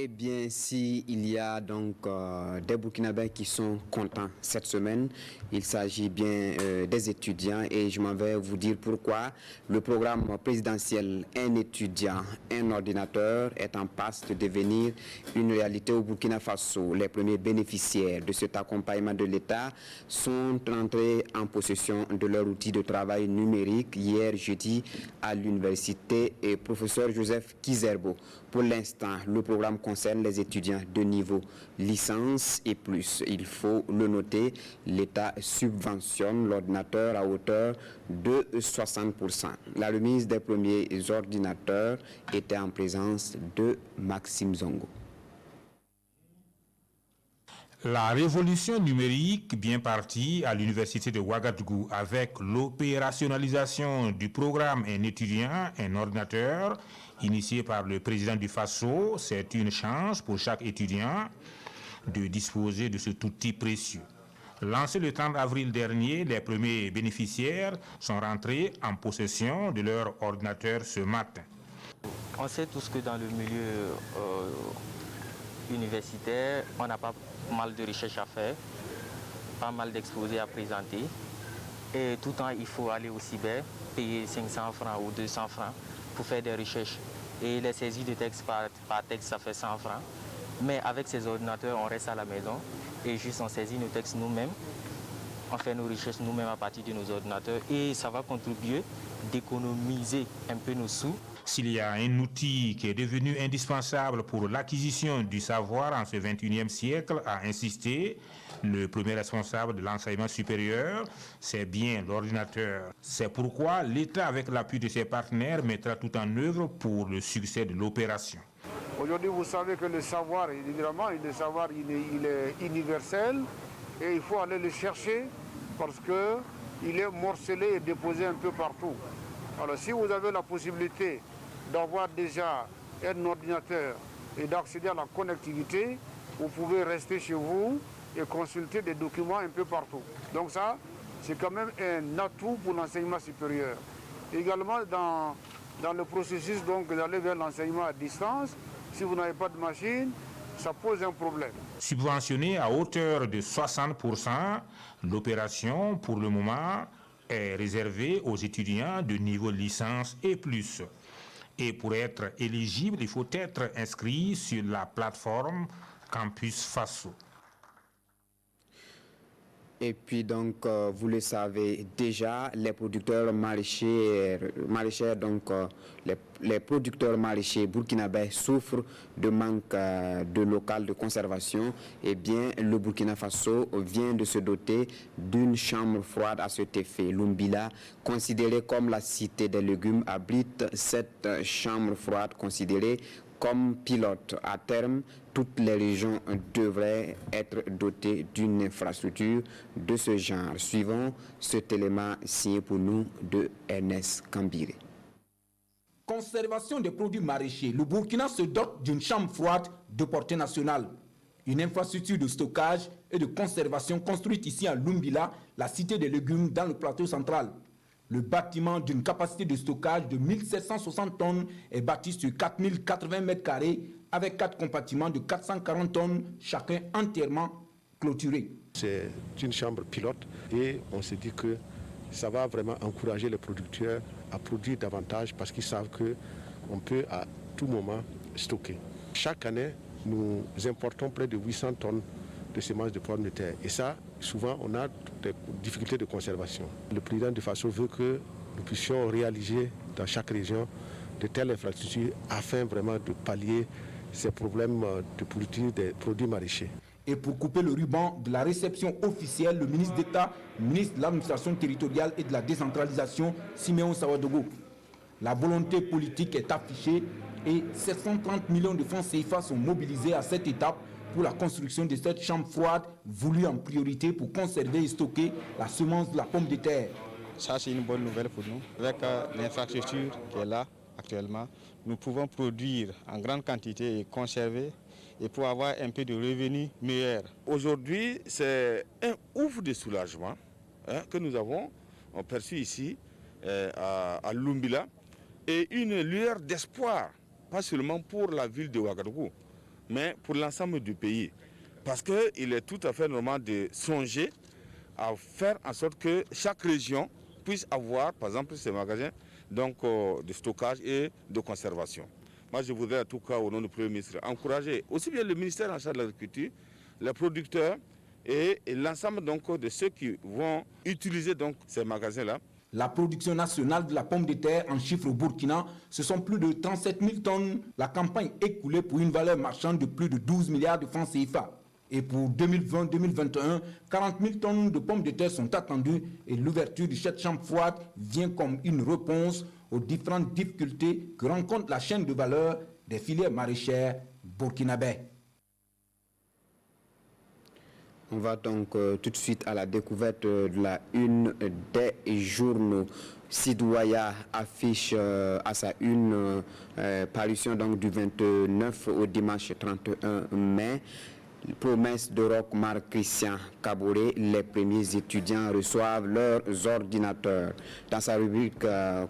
Eh bien, s'il y a donc des Burkinabés qui sont contents cette semaine, il s'agit bien des étudiants et je m'en vais vous dire pourquoi. Le programme présidentiel Un étudiant, un ordinateur est en passe de devenir une réalité au Burkina Faso. Les premiers bénéficiaires de cet accompagnement de l'État sont entrés en possession de leur outil de travail numérique hier jeudi à l'université et professeur Joseph Kizerbo. Pour l'instant, le programme concerne les étudiants de niveau licence et plus. Il faut le noter, l'État subventionne l'ordinateur à hauteur de 60%. La remise des premiers ordinateurs était en présence de Maxime Zongo. La révolution numérique bien partie à l'université de Ouagadougou avec l'opérationnalisation du programme Un étudiant, un ordinateur, initié par le président du FASO, c'est une chance pour chaque étudiant de disposer de cet outil précieux. Lancé le 30 avril dernier, les premiers bénéficiaires sont rentrés en possession de leur ordinateur ce matin. On sait tous que dans le milieu universitaire, on n'a pas mal de recherches à faire, pas mal d'exposés à présenter. Et tout le temps, il faut aller au cyber, payer 500 francs ou 200 francs pour faire des recherches. Et les saisies de texte par texte, ça fait 100 francs. Mais avec ces ordinateurs, on reste à la maison et juste on saisit nos textes nous-mêmes. On fait nos recherches nous-mêmes à partir de nos ordinateurs et ça va contribuer d'économiser un peu nos sous. S'il y a un outil qui est devenu indispensable pour l'acquisition du savoir en ce 21e siècle, a insisté le premier responsable de l'enseignement supérieur, c'est bien l'ordinateur. C'est pourquoi l'État, avec l'appui de ses partenaires, mettra tout en œuvre pour le succès de l'opération. Aujourd'hui, vous savez que le savoir, évidemment, il est universel et il faut aller le chercher parce qu'il est morcelé et déposé un peu partout. Alors, si vous avez la possibilité d'avoir déjà un ordinateur et d'accéder à la connectivité, vous pouvez rester chez vous et consulter des documents un peu partout. Donc ça, c'est quand même un atout pour l'enseignement supérieur. Également, dans le processus d'aller vers l'enseignement à distance, si vous n'avez pas de machine, ça pose un problème. Subventionné à hauteur de 60%, l'opération, pour le moment, est réservée aux étudiants de niveau licence et plus. Et pour être éligible, il faut être inscrit sur la plateforme Campus FASO. Et puis donc, vous le savez déjà, les producteurs maraîchers, les producteurs maraîchers burkinabés souffrent de manque de local de conservation. Eh bien, le Burkina Faso vient de se doter d'une chambre froide à cet effet. L'Umbila, considérée comme la cité des légumes, abrite cette chambre froide considérée comme pilote. À terme, toutes les régions devraient être dotées d'une infrastructure de ce genre. Suivons cet élément signé pour nous de Ernest Kambiré. Conservation des produits maraîchers. Le Burkina se dote d'une chambre froide de portée nationale. Une infrastructure de stockage et de conservation construite ici à Lumbila, la cité des légumes dans le plateau central. Le bâtiment d'une capacité de stockage de 1760 tonnes est bâti sur 4080 mètres carrés avec 4 compartiments de 440 tonnes, chacun entièrement clôturé. C'est une chambre pilote et on se dit que ça va vraiment encourager les producteurs à produire davantage parce qu'ils savent qu'on peut à tout moment stocker. Chaque année, nous importons près de 800 tonnes de semences de pommes de terre. Et ça, souvent, on a des difficultés de conservation. Le président de FASO veut que nous puissions réaliser dans chaque région de telles infrastructures afin vraiment de pallier ces problèmes de pourriture des produits maraîchers. Et pour couper le ruban de la réception officielle, le ministre d'État, ministre de l'administration territoriale et de la décentralisation, Siméon Sawadogo. La volonté politique est affichée et 730 millions de francs CFA sont mobilisés à cette étape pour la construction de cette chambre froide voulue en priorité pour conserver et stocker la semence de la pomme de terre. Ça, c'est une bonne nouvelle pour nous. Avec l'infrastructure qui est là actuellement, nous pouvons produire en grande quantité et conserver et pour avoir un peu de revenus meilleurs. Aujourd'hui, c'est un ouf de soulagement que nous avons perçu ici à Lumbila et une lueur d'espoir, pas seulement pour la ville de Ouagadougou, mais pour l'ensemble du pays. Parce qu'il est tout à fait normal de songer à faire en sorte que chaque région puisse avoir, par exemple, ces magasins donc, de stockage et de conservation. Moi, je voudrais, en tout cas, au nom du Premier ministre, encourager aussi bien le ministère en charge de l'agriculture, les producteurs et l'ensemble de ceux qui vont utiliser donc, ces magasins-là. La production nationale de la pomme de terre en chiffre au Burkina, ce sont plus de 37 000 tonnes. La campagne écoulée pour une valeur marchande de plus de 12 milliards de francs CFA. Et pour 2020-2021, 40 000 tonnes de pommes de terre sont attendues et l'ouverture de cette chambre froide vient comme une réponse aux différentes difficultés que rencontre la chaîne de valeur des filières maraîchères burkinabais. On va donc tout de suite à la découverte de la une des journaux. Sidouaya affiche à sa une parution donc du 29 au dimanche 31 mai. Promesse de Roch-Marc Christian Kaboré, les premiers étudiants reçoivent leurs ordinateurs. Dans sa rubrique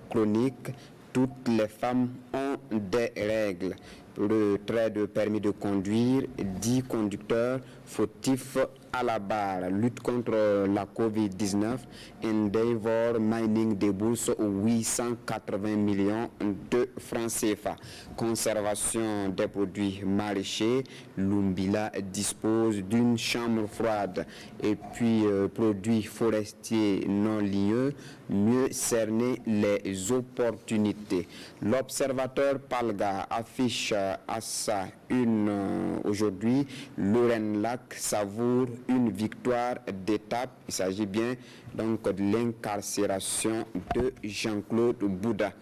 chronique, toutes les femmes ont des règles. Le trait de permis de conduire, 10 conducteurs fautifs à la barre. Lutte contre la Covid-19, Endeavor Mining débourse 880 millions de francs CFA. Conservation des produits maraîchers, Lumbila dispose d'une chambre froide. Et puis, produits forestiers non lieux, mieux cerner les opportunités. L'observateur Palga affiche à sa une aujourd'hui, Lorraine Lac savoure une victoire d'étape. Il s'agit bien donc de l'incarcération de Jean-Claude Bouda.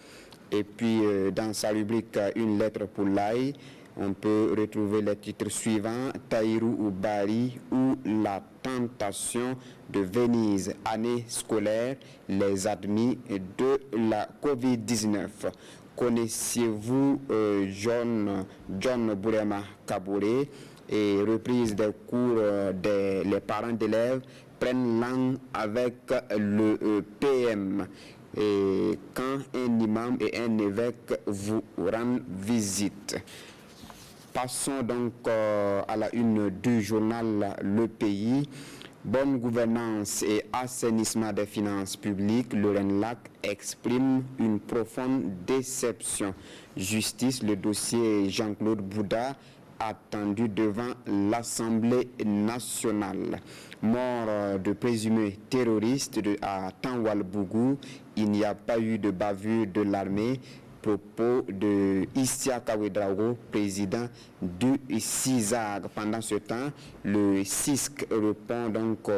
Et puis dans sa rubrique Une lettre pour l'Aïe, on peut retrouver les titres suivants: Taïrou ou Bari ou La tentation de Venise, année scolaire, les admis de la Covid-19. Connaissiez-vous John Bourema Kaboré? Et reprise des cours les parents d'élèves prennent langue avec le PM. Et quand un imam et un évêque vous rendent visite. Passons donc à la une du journal Le Pays. Bonne gouvernance et assainissement des finances publiques, Lorraine Lac exprime une profonde déception. Justice, le dossier Jean-Claude Bouda attendu devant l'Assemblée nationale. Mort de présumés terroristes à Tanwal-Bougou, il n'y a pas eu de bavure de l'armée. Propos de Isiaka Ouedraogo, président du CISAG. Pendant ce temps, le CISC répond donc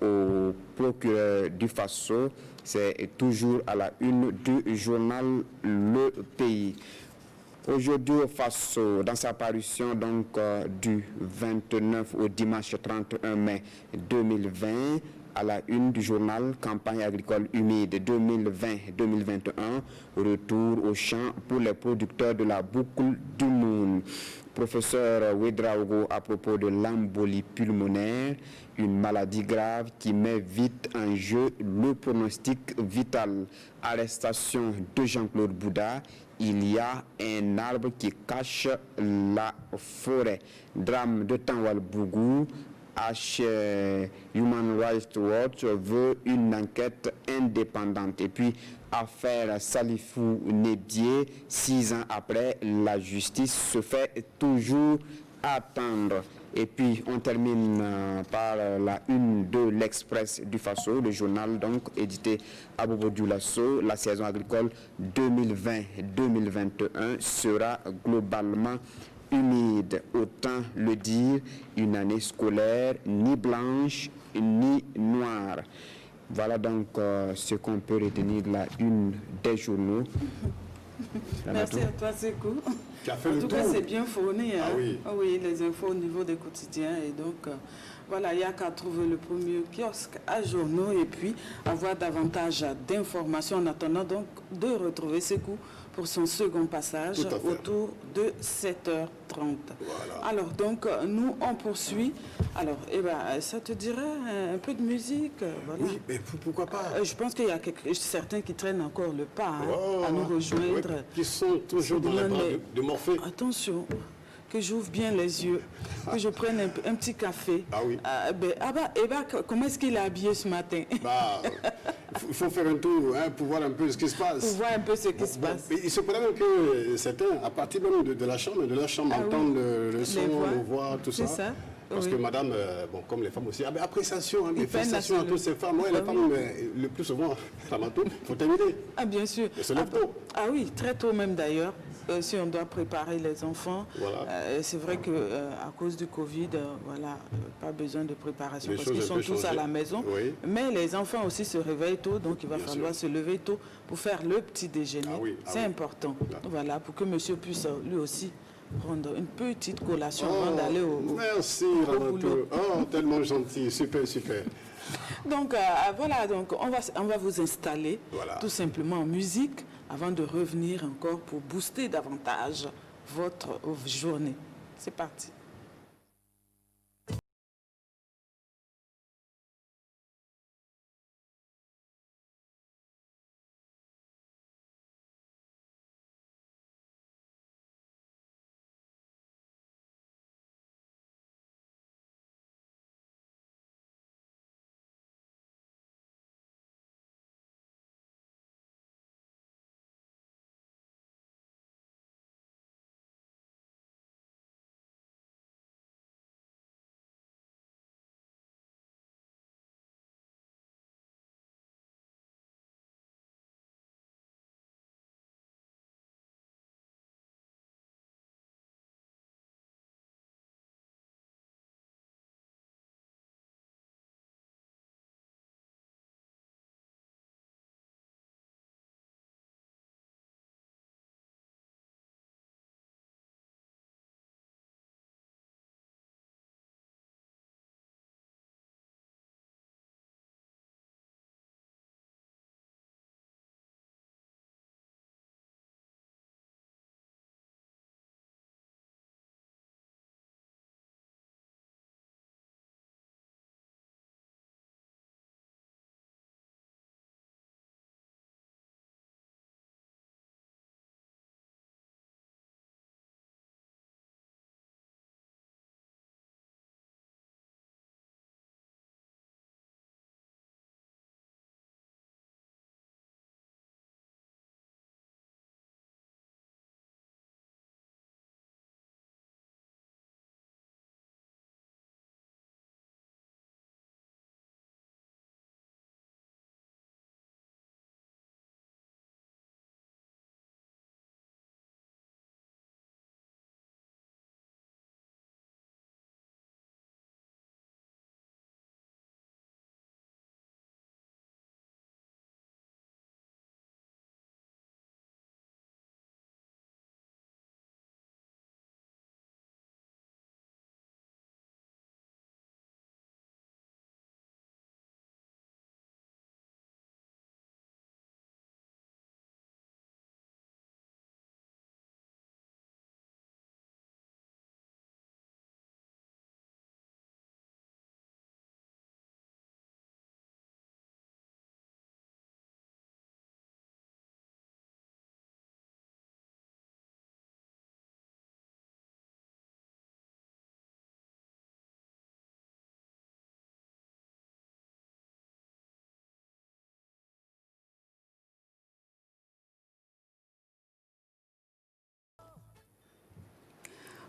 au procureur du Faso. C'est toujours à la une du journal Le Pays. Aujourd'hui au Faso, dans sa parution donc du 29 au dimanche 31 mai 2020, à la une du journal Campagne agricole humide 2020-2021, retour au champ pour les producteurs de la boucle du Moun. Professeur Ouedraogo à propos de l'embolie pulmonaire, une maladie grave qui met vite en jeu le pronostic vital. Arrestation de Jean-Claude Bouda, il y a un arbre qui cache la forêt. Drame de Tanwal-Bougou, Human Rights Watch veut une enquête indépendante. Et puis, affaire Salifou Nédié, 6 ans après, la justice se fait toujours attendre. Et puis, on termine par la une de l'Express du Faso, le journal donc édité à Bobo Dioulasso. La saison agricole 2020-2021 sera globalement humide, autant le dire, une année scolaire ni blanche ni noire. Voilà donc ce qu'on peut retenir de la une des journaux. Merci à toi, Sekou. En tout cas, c'est bien fourni. Hein? Ah oui, les infos au niveau des quotidiens. Et donc, voilà, il n'y a qu'à trouver le premier kiosque à journaux et puis avoir davantage d'informations en attendant donc de retrouver Sekou pour son second passage autour de 7h30. Voilà. Alors, donc, nous, on poursuit. Alors, ça te dirait un peu de musique voilà. Oui, mais pourquoi pas je pense qu'il y a certains qui traînent encore le pas à nous rejoindre. Qui sont toujours dans les bras de Morphée. Attention, que j'ouvre bien les yeux, que je prenne un petit café. Ah oui. Comment est-ce qu'il est habillé ce matin? Il faut faire un tour pour voir un peu ce qui se passe. Pour voir un peu ce qui se passe. Il se pourrait même que certains, à partir même de la chambre, entendent le son, le voix, tout ça. Ça. Parce que madame, comme les femmes aussi, appréciation, félicitations à toutes ces femmes. Les femmes, le plus souvent, il faut terminer. Ah, bien sûr. Et se lève tôt. Ah oui, très tôt même d'ailleurs. Si on doit préparer les enfants, c'est vrai qu'à cause du Covid, pas besoin de préparation parce qu'ils sont tous à la maison. Oui. Mais les enfants aussi se réveillent tôt, donc il va falloir se lever tôt pour faire le petit déjeuner. C'est important. Voilà, pour que monsieur puisse lui aussi prendre une petite collation avant d'aller au Merci, boulot. Oh, tellement gentil, super, super. Donc voilà, donc on va vous installer tout simplement en musique avant de revenir encore pour booster davantage votre journée. C'est parti.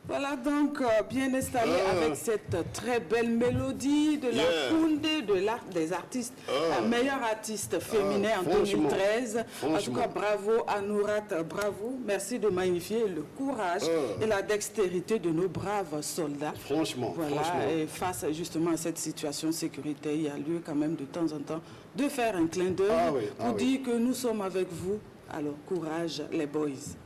Voilà donc bien installé avec cette très belle mélodie de la Koundé, des artistes, la meilleure artiste féminin en 2013. En tout cas, bravo à Nourat, bravo. Merci de magnifier le courage et la dextérité de nos braves soldats. Franchement, Et face justement à cette situation sécuritaire, il y a lieu quand même de temps en temps de faire un clin d'œil pour dire que nous sommes avec vous. Alors, courage les boys.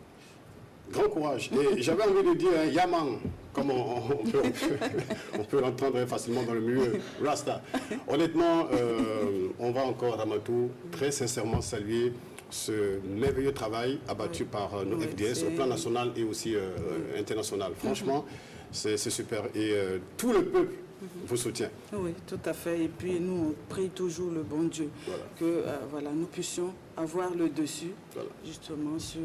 Grand courage. Et j'avais envie de dire Yaman, comme on peut l'entendre facilement dans le milieu Rasta. Honnêtement, on va encore, Ramatou, très sincèrement saluer ce merveilleux travail abattu par nos FDS au plan national et aussi international. Franchement, c'est super. Et tout le peuple vous soutient. Oui, tout à fait. Et puis nous, on prie toujours le bon Dieu que nous puissions avoir le dessus, justement, sur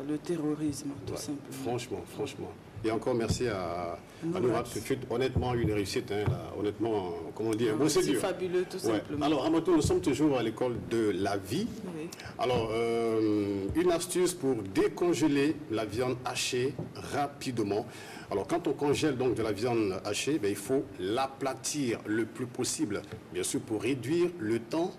le terrorisme, tout simplement. Franchement. Et encore merci à Nourad. C'est honnêtement une réussite. Hein, là. Honnêtement, comment dire, bon, c'est dur. Fabuleux, tout simplement. Alors, Amato, nous sommes toujours à l'école de la vie. Oui. Alors, une astuce pour décongeler la viande hachée rapidement. Alors, quand on congèle donc de la viande hachée, il faut l'aplatir le plus possible, bien sûr, pour réduire le temps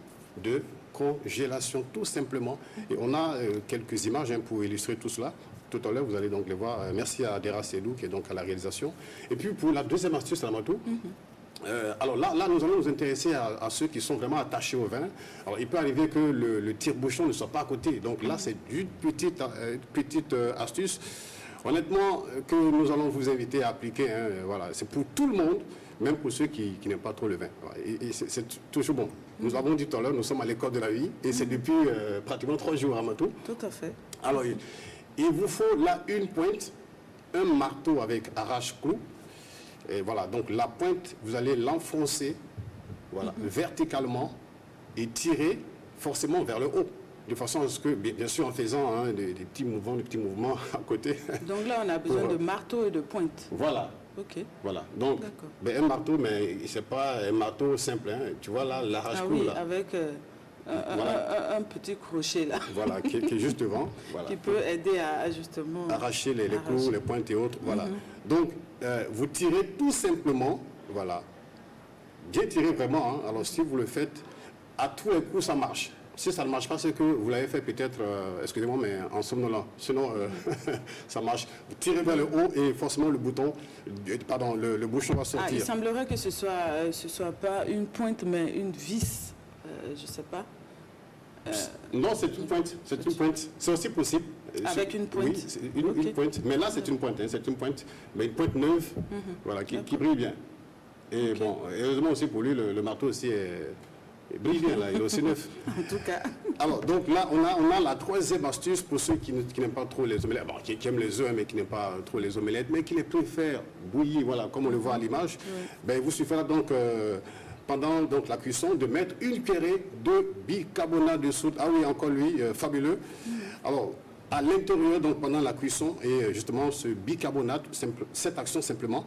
de congélation, tout simplement. Et on a quelques images pour illustrer tout cela. Tout à l'heure, vous allez donc les voir. Merci à Dera Sedou, qui est donc à la réalisation. Et puis, pour la deuxième astuce, Amato, alors là, nous allons nous intéresser à ceux qui sont vraiment attachés au vin. Alors, il peut arriver que le tire-bouchon ne soit pas à côté. Donc là, c'est une petite astuce, honnêtement, que nous allons vous inviter à appliquer. Hein, voilà. C'est pour tout le monde, même pour ceux qui n'aiment pas trop le vin. Et c'est toujours bon. Nous avons dit tout à l'heure, nous sommes à l'école de la vie, et c'est depuis pratiquement 3 jours, Amato. Tout à fait. Alors, il vous faut là une pointe, un marteau avec arrache-clou. Et voilà, donc la pointe, vous allez l'enfoncer verticalement et tirer forcément vers le haut. De façon à ce que, bien sûr, en faisant des petits mouvements à côté. Donc là, on a besoin de marteau et de pointe. Voilà. Ok. Voilà. Donc, un marteau, mais ce n'est pas un marteau simple. Hein. Tu vois là, l'arrache-clou. Ah oui, là. avec un petit crochet là. Voilà, qui est juste devant. Voilà. Qui peut aider à justement arracher les clous, les pointes et autres. Voilà. Donc, vous tirez tout simplement, voilà. Bien tirer vraiment. Hein. Alors, si vous le faites, à tous les coups, ça marche. Si ça ne marche pas, c'est que vous l'avez fait peut-être, excusez-moi, mais en somnolent. Sinon, ça marche. Vous tirez vers le haut et forcément le bouchon va sortir. Il semblerait que ce soit pas une pointe, mais une vis. Je ne sais pas. Non, c'est une pointe. C'est une pointe. C'est aussi possible. Avec une pointe. Oui, une pointe. Mais là, c'est une pointe. Hein, c'est une pointe. Mais une pointe neuve, voilà, qui brille bien. Et bon, heureusement aussi pour lui, le marteau aussi il brille bien, là, il est aussi neuf. En tout cas. Alors, donc là, on a la troisième astuce pour ceux qui n'aiment pas trop les omelettes, bon, qui aiment les œufs, mais qui n'aiment pas trop les omelettes, mais qui les préfèrent bouillir, voilà, comme on le voit à l'image. Il vous suffira donc, pendant donc, la cuisson, de mettre une cuillerée de bicarbonate de soude. Ah oui, encore lui, fabuleux. Alors, à l'intérieur, donc pendant la cuisson, et justement, ce bicarbonate, cette action simplement,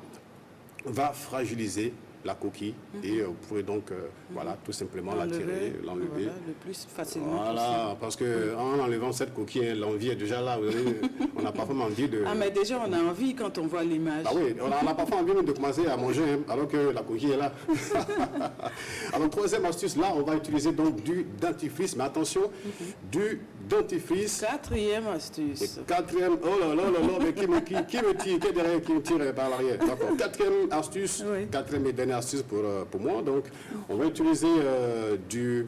va fragiliser la coquille et vous pourrez donc voilà, tout simplement la tirer, l'enlever. Voilà, le plus facilement voilà, possible. parce qu'en enlevant cette coquille, l'envie est déjà là. On n'a pas vraiment envie de... Ah, mais déjà, on a envie quand on voit l'image. Ah oui, on n'a pas envie de commencer à manger alors que la coquille est là. Alors, troisième astuce, là, on va utiliser donc du dentifrice. Mais attention, du dentifrice. Quatrième astuce. Quatrième, oh là là là là, mais qui me tire, qui me tire par l'arrière. D'accord. Quatrième astuce, quatrième et dernière astuce pour moi. Donc, on va utiliser du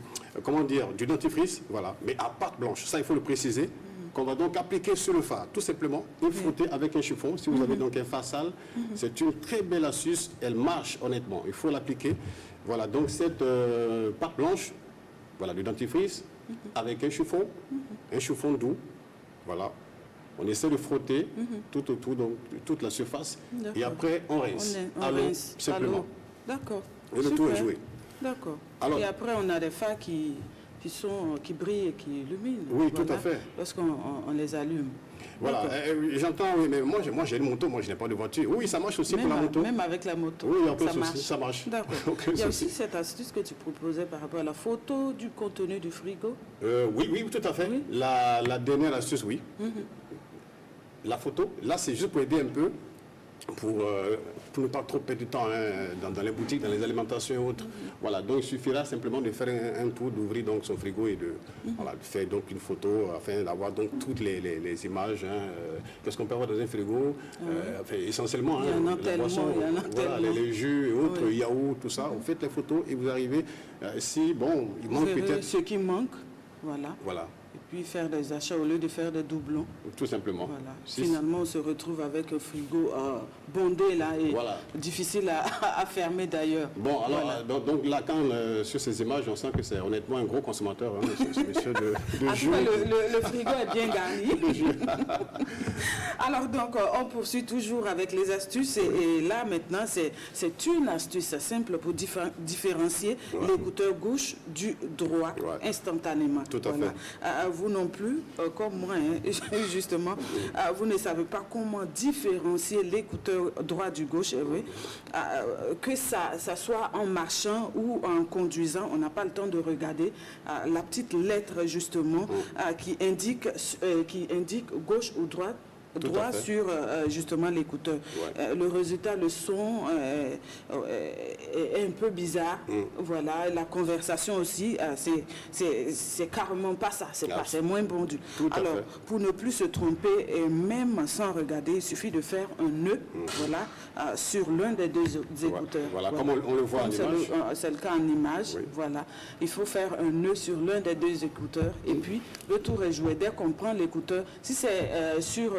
dentifrice, voilà, mais à pâte blanche. Ça, il faut le préciser. Qu'on va donc appliquer sur le phare, tout simplement, et frotter avec un chiffon. Si vous avez donc un phare sale, c'est une très belle astuce. Elle marche honnêtement. Il faut l'appliquer. Voilà, donc cette pâte blanche, voilà, du dentifrice, avec un chiffon doux. Voilà. On essaie de frotter tout autour, donc toute la surface. Et après, on rince. On rince simplement. D'accord. Et le tout est joué. D'accord. Et après, on a des phares qui brillent et qui illuminent. Oui, voilà, tout à fait. Lorsqu'on les allume. Voilà, j'entends, oui, mais moi j'ai une moto, moi je n'ai pas de voiture. Oui, ça marche aussi même pour la moto. Même avec la moto, oui, ça marche. D'accord. Il y a aussi cette astuce que tu proposais par rapport à la photo du contenu du frigo. Oui, tout à fait. Oui. La dernière astuce, oui. La photo, là c'est juste pour aider un peu, pour ne pas trop perdre du temps dans les boutiques, dans les alimentations et autres. Voilà, donc il suffira simplement de faire un tour, d'ouvrir donc son frigo et de faire donc une photo afin d'avoir donc toutes les images. Qu'est-ce qu'on peut avoir dans un frigo essentiellement, la boisson, voilà, les jus et autres, yaourt, tout ça. Vous faites les photos et vous arrivez. Si, bon, il manque peut-être... Ce qui manque, voilà. Et puis faire des achats au lieu de faire des doublons. Tout simplement. Voilà. Finalement, on se retrouve avec un frigo bondé là et difficile à fermer d'ailleurs. Bon, alors, donc là, quand sur ces images, on sent que c'est honnêtement un gros consommateur, ce monsieur de jus. Le frigo est bien garni. Alors donc, on poursuit toujours avec les astuces et là maintenant, c'est une astuce simple pour différencier l'écouteur gauche du droit instantanément. Tout à fait. vous non plus, comme moi, hein, justement, vous ne savez pas comment différencier l'écouteur droit du gauche, oui, que ça soit en marchant ou en conduisant, on n'a pas le temps de regarder la petite lettre, justement, qui indique gauche ou droite. Droit sur justement l'écouteur. Le résultat, le son est un peu bizarre. Voilà, la conversation aussi, c'est carrément pas ça. C'est moins bon du tout. Alors, pour ne plus se tromper, et même sans regarder, il suffit de faire un nœud, voilà, sur l'un des deux écouteurs. Voilà, comme on le voit en image. C'est le cas en image. Voilà, il faut faire un nœud sur l'un des deux écouteurs et puis le tour est joué. Dès qu'on prend l'écouteur, si c'est sur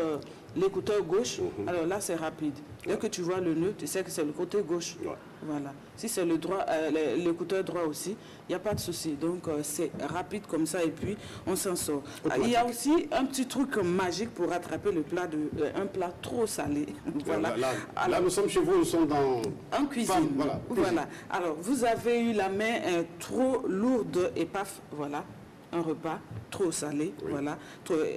l'écouteur gauche, alors là c'est rapide. Dès que tu vois le nœud, tu sais que c'est le côté gauche. Voilà. Si c'est l'écouteur droit aussi, il n'y a pas de souci. Donc c'est rapide comme ça et puis on s'en sort. Il y a aussi un petit truc magique pour rattraper un plat trop salé. Voilà. Là, nous sommes chez vous, nous sommes en cuisine. Voilà. Alors vous avez eu la main trop lourde et paf, voilà. Un repas trop salé, voilà.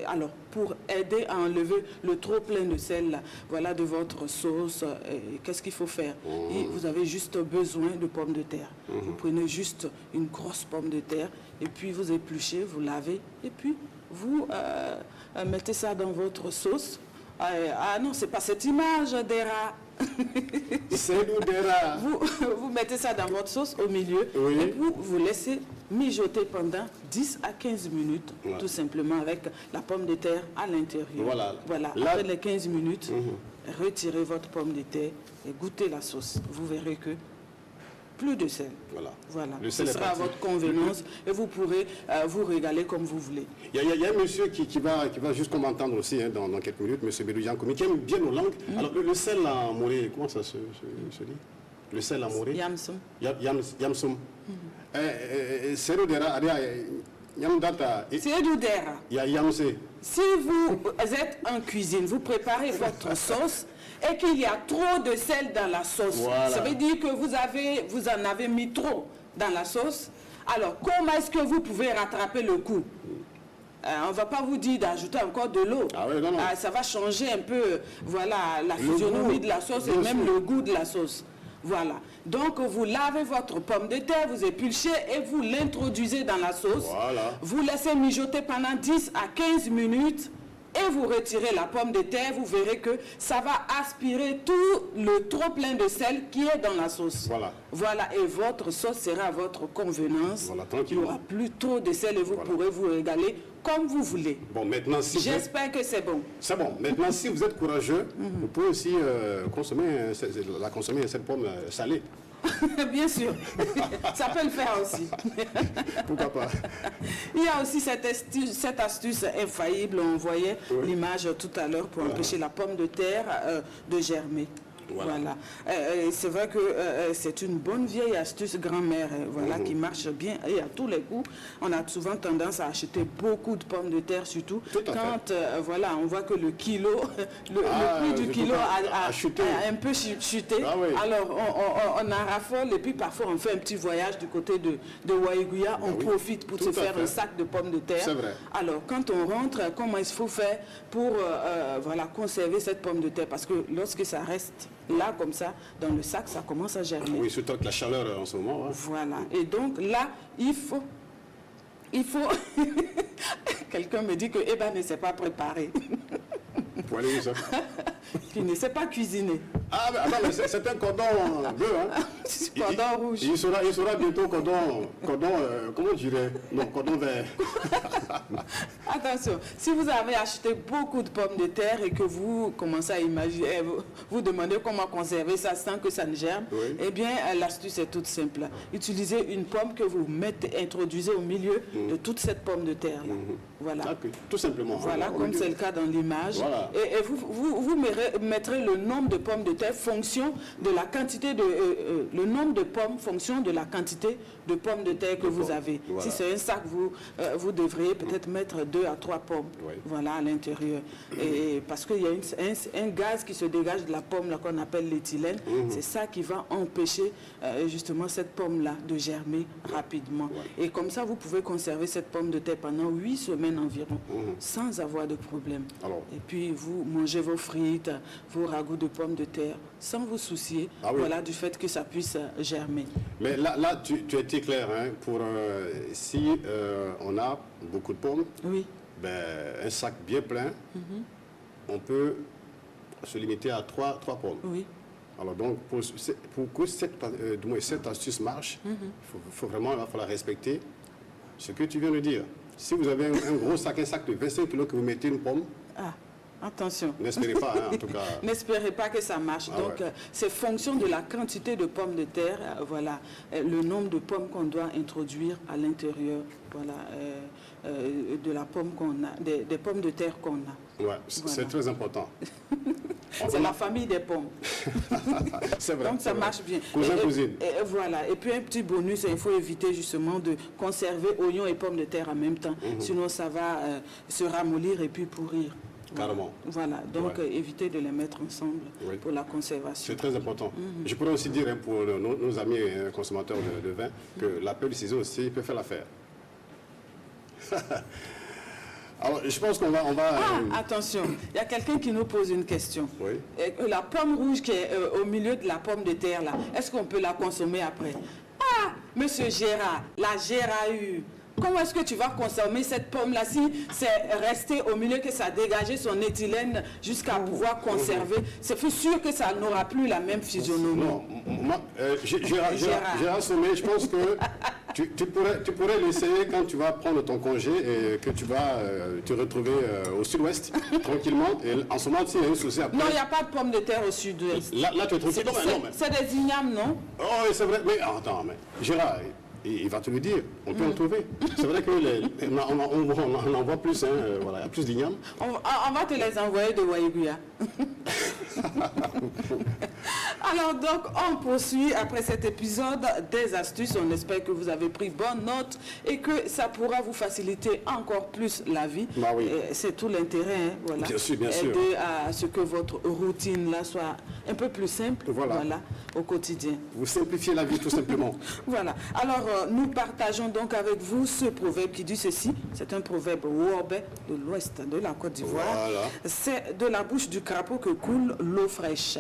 Alors, pour aider à enlever le trop plein de sel, là, voilà, de votre sauce, qu'est-ce qu'il faut faire? Vous avez juste besoin de pommes de terre. Vous prenez juste une grosse pomme de terre, et puis vous épluchez, vous lavez, et puis vous mettez ça dans votre sauce. Ah non, c'est pas cette image, Dera. C'est nous, Dera. Vous mettez ça dans votre sauce au milieu, et puis vous laissez mijoter pendant 10 à 15 minutes, tout simplement, avec la pomme de terre à l'intérieur. Voilà. Après les 15 minutes, retirez votre pomme de terre et goûtez la sauce. Vous verrez que plus de sel. Voilà. Ce sera à votre convenance et vous pourrez vous régaler comme vous voulez. Il y a un monsieur qui va juste comme entendre aussi dans quelques minutes, M. Beloudian Koumi, qui aime bien nos langues. Alors, le sel en moré, comment ça se dit? Le sel en moré? Yamsum. Yamsum. C'est Dera. Si vous êtes en cuisine, vous préparez votre sauce et qu'il y a trop de sel dans la sauce, ça veut dire que vous en avez mis trop dans la sauce. Alors, comment est-ce que vous pouvez rattraper le coup? On ne va pas vous dire d'ajouter encore de l'eau. Ça va changer un peu, voilà, la physionomie de la sauce et même le goût de la sauce. Voilà. Donc, vous lavez votre pomme de terre, vous épluchez et vous l'introduisez dans la sauce. Vous laissez mijoter pendant 10 à 15 minutes et vous retirez la pomme de terre. Vous verrez que ça va aspirer tout le trop plein de sel qui est dans la sauce. Voilà. Et votre sauce sera à votre convenance. Il n'y aura plus trop de sel et vous pourrez vous régaler comme vous voulez. Bon, maintenant, si j'espère que c'est bon. C'est bon. Maintenant, si vous êtes courageux, vous pouvez aussi consommer cette pomme salée. Bien sûr. Ça peut le faire aussi. Pourquoi pas? Il y a aussi cette astuce infaillible. On voyait l'image tout à l'heure pour empêcher la pomme de terre de germer. Voilà. C'est vrai que c'est une bonne vieille astuce grand-mère, qui marche bien et à tous les coups. On a souvent tendance à acheter beaucoup de pommes de terre, surtout quand on voit que le kilo, le prix du kilo a un peu chuté. Alors on en raffole et puis parfois on fait un petit voyage du côté de Waïgouya, on profite pour se faire un sac de pommes de terre. Alors quand on rentre, comment il faut faire pour conserver cette pomme de terre? Parce que lorsque ça reste là, comme ça, dans le sac, ça commence à germer. Oui, surtout avec la chaleur en ce moment. Voilà. Et donc, là, il faut... Quelqu'un me dit que Eba ne s'est pas préparé. Pour aller où ça? Qui ne sait pas cuisiner. Ah, mais c'est un cordon bleu, hein? Cordon rouge. Il sera bientôt cordon comment je dirais? Non, cordon vert. Attention, si vous avez acheté beaucoup de pommes de terre et que vous commencez à imaginer, vous demandez comment conserver ça sans que ça ne germe, eh bien, l'astuce est toute simple. Utilisez une pomme que vous introduisez au milieu de toute cette pomme de terre-là. Voilà. Tout simplement. Voilà, comme c'est le cas dans l'image. Et vous mettrez le nombre de pommes de terre fonction de la quantité de... le nombre de pommes fonction de la quantité de pommes de terre que vous avez. Voilà. Si c'est un sac, vous devriez peut-être mettre 2 à 3 pommes, voilà, à l'intérieur. Et parce qu'il y a un gaz qui se dégage de la pomme là qu'on appelle l'éthylène. C'est ça qui va empêcher justement cette pomme-là de germer rapidement. Et comme ça, vous pouvez conserver cette pomme de terre pendant 8 semaines environ, sans avoir de problème. Alors, et puis, vous mangez vos frites, vos ragoûts de pommes de terre, sans vous soucier voilà, du fait que ça puisse germer. Mais là tu as été clair, hein, pour si on a beaucoup de pommes, ben, un sac bien plein, on peut se limiter à 3 pommes. Oui. Alors donc, pour que cette astuce marche, il va falloir respecter ce que tu viens de dire. Si vous avez un gros sac, un sac de 25 kg que vous mettez une pomme, attention. N'espérez pas, hein, en tout cas. N'espérez pas que ça marche. Donc, c'est fonction de la quantité de pommes de terre, voilà, le nombre de pommes qu'on doit introduire à l'intérieur, voilà, de la pomme qu'on a, des pommes de terre qu'on a. Ouais, c'est très important. C'est la famille des pommes. C'est vrai. Donc, ça marche bien. Cousine. Et voilà. Et puis, un petit bonus, il faut éviter justement de conserver oignons et pommes de terre en même temps. Sinon, ça va se ramollir et puis pourrir. Carrément. Voilà, donc évitez de les mettre ensemble pour la conservation. C'est très important. Je pourrais aussi dire pour nos amis consommateurs de vin que la pelle de ciseaux aussi peut faire l'affaire. Alors, je pense qu'on va... attention, il y a quelqu'un qui nous pose une question. Oui. La pomme rouge qui est au milieu de la pomme de terre, là, est-ce qu'on peut la consommer après? Ah, monsieur Gérard, la Gérard, comment est-ce que tu vas consommer cette pomme-là si c'est resté au milieu, que ça a dégagé son éthylène jusqu'à pouvoir conserver? C'est sûr que ça n'aura plus la même physionomie. Non, Gérard Sommet, je pense que tu pourrais l'essayer quand tu vas prendre ton congé et que tu vas te retrouver au sud-ouest, tranquillement. Et en ce moment, il y a un souci après. Non, il n'y a pas de pommes de terre au sud-ouest. Là, tu es tranquille. C'est des ignames, non? Oh, oui, c'est vrai. Mais attends, Gérard... Il va te le dire, on peut en trouver. C'est vrai qu'on en voit plus, hein, voilà, il y a plus d'ignames. On va te les envoyer de Waïguya. Alors donc, on poursuit après cet épisode des astuces. On espère que vous avez pris bonne note et que ça pourra vous faciliter encore plus la vie. Bah oui. C'est tout l'intérêt, hein, voilà. Bien sûr, bien sûr. Aider à ce que votre routine là soit un peu plus simple, voilà, au quotidien. Vous simplifiez la vie tout simplement. Voilà. Alors, nous partageons donc avec vous ce proverbe qui dit ceci. C'est un proverbe Wobé de l'ouest de la Côte d'Ivoire. Voilà. C'est de la bouche du crapaud que coule l'eau fraîche.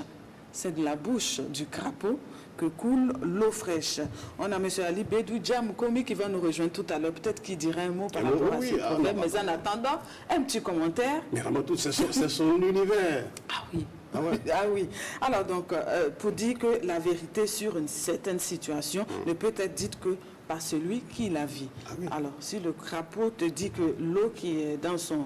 C'est de la bouche du crapaud que coule l'eau fraîche. On a M. Ali Bédou Djamoukomi qui va nous rejoindre tout à l'heure. Peut-être qu'il dirait un mot par rapport à ce proverbe. Mais en attendant, un petit commentaire. Mais Ramatou, c'est son univers. Ah oui. Ah, ouais. Ah oui. Alors donc, pour dire que la vérité sur une certaine situation ne peut être dite que par celui qui la vit. Ah oui. Alors, si le crapaud te dit que l'eau qui est dans son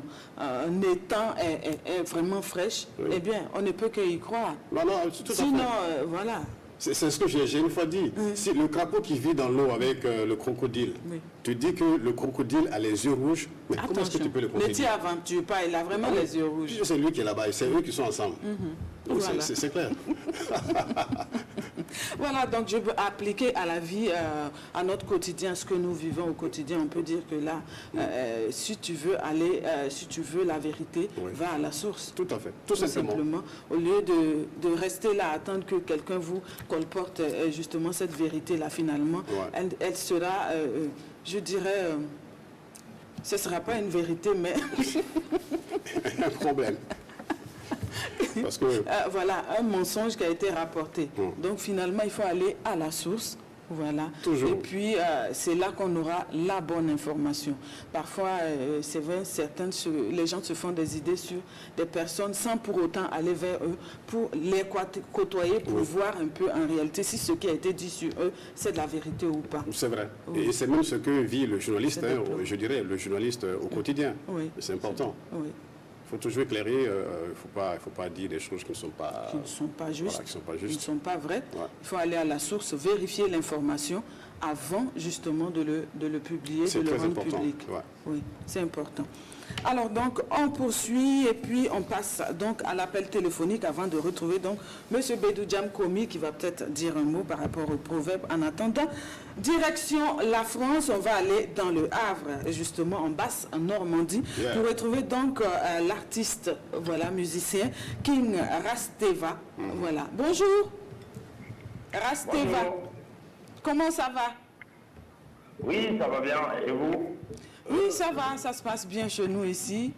étang est vraiment fraîche, eh bien, on ne peut qu'y croire. Non, tout sinon, voilà. C'est ce que j'ai une fois dit. Si le crapaud qui vit dans l'eau avec le crocodile, tu dis que le crocodile a les yeux rouges, mais comment est-ce que tu peux le considérer? Ne t'y aventure pas, il a vraiment les yeux rouges. C'est lui qui est là-bas, c'est eux qui sont ensemble. Donc voilà. C'est clair. Voilà, donc je veux appliquer à la vie, à notre quotidien, ce que nous vivons au quotidien. On peut dire que là, si tu veux aller, si tu veux la vérité, va à la source. Tout à fait, tout simplement. Au lieu de rester là, attendre que quelqu'un vous colporte justement cette vérité-là, finalement, elle sera, je dirais, ce ne sera pas une vérité, mais... un problème. Parce que... voilà, un mensonge qui a été rapporté. Donc finalement, il faut aller à la source. Voilà. Toujours. Et puis, c'est là qu'on aura la bonne information. Parfois, c'est vrai, les gens se font des idées sur des personnes sans pour autant aller vers eux pour les côtoyer, pour voir un peu en réalité si ce qui a été dit sur eux, c'est de la vérité ou pas. C'est vrai. Et c'est même ce que vit le journaliste, je dirais, le journaliste au quotidien. C'est important. Il faut toujours éclairer, il ne faut pas dire des choses qui ne sont pas, justes, voilà, qui ne sont pas justes. Qui ne sont pas vraies. Il faut aller à la source, vérifier l'information avant justement de le publier, de le rendre public. Ouais. Oui, c'est important. Alors donc on poursuit et puis on passe donc à l'appel téléphonique avant de retrouver donc M. Bédou Djam Komi qui va peut-être dire un mot par rapport au proverbe. En attendant, direction la France, on va aller dans le Havre, justement en basse en Normandie, pour retrouver donc l'artiste, voilà, musicien King Rasteva. Voilà. Bonjour Rasteva. Bonjour. Comment ça va? Oui, ça va bien. Et vous? Oui, ça va, ça se passe bien chez nous ici.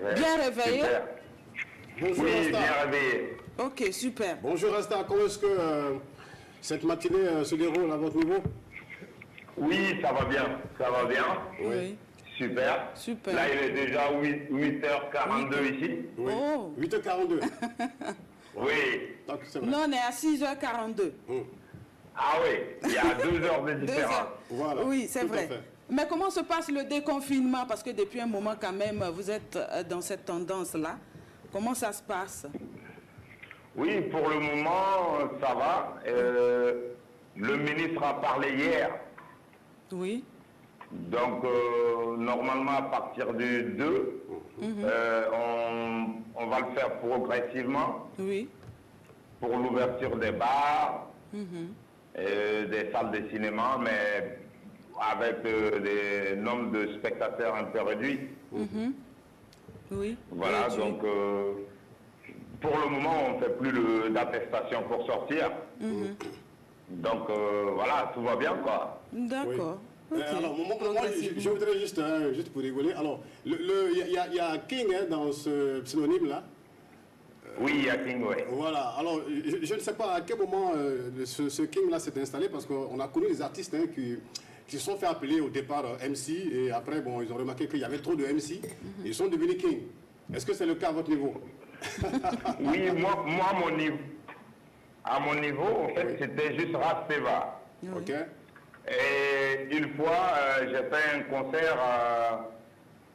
Ouais, Bien réveillé? super. Bonjour Oui, Rasta. bien réveillé. Ok, super. Bonjour Rasta, comment est-ce que cette matinée se déroule à votre niveau? Oui, ça va bien. Ça va bien. Oui. Super. Super. Là, il est déjà 8h42 ici. Oui. Oh. 8h42. Oui. Donc, c'est vrai. Non, on est à 6h42. Ah oui, il y a 2 heures de 2 différence. heures. Voilà. Oui, c'est Tout à vrai. fait. Mais comment se passe le déconfinement? Parce que depuis un moment quand même, vous êtes dans cette tendance-là. Comment ça se passe? Oui, pour le moment, ça va. Le ministre a parlé hier. Oui. Donc, normalement, à partir du 2, on va le faire progressivement Oui. pour l'ouverture des bars, des salles de cinéma, mais avec des nombres de spectateurs un peu réduits. Oui. Voilà, Et donc pour le moment, on ne fait plus d'attestation pour sortir. Donc voilà, tout va bien, quoi. D'accord. Ok. Alors, moi, je voudrais juste, juste pour rigoler, alors, il y a King dans ce pseudonyme-là. Oui, il y a King, oui. Voilà, alors je ne sais pas à quel moment ce King-là s'est installé, parce qu'on a connu des artistes qui se sont fait appeler au départ MC, et après, bon, ils ont remarqué qu'il y avait trop de MC, ils sont devenus King. Est-ce que c'est le cas à votre niveau? Oui, moi à mon niveau, en fait, c'était juste Rasteva. Ok. Et une fois, j'ai fait un concert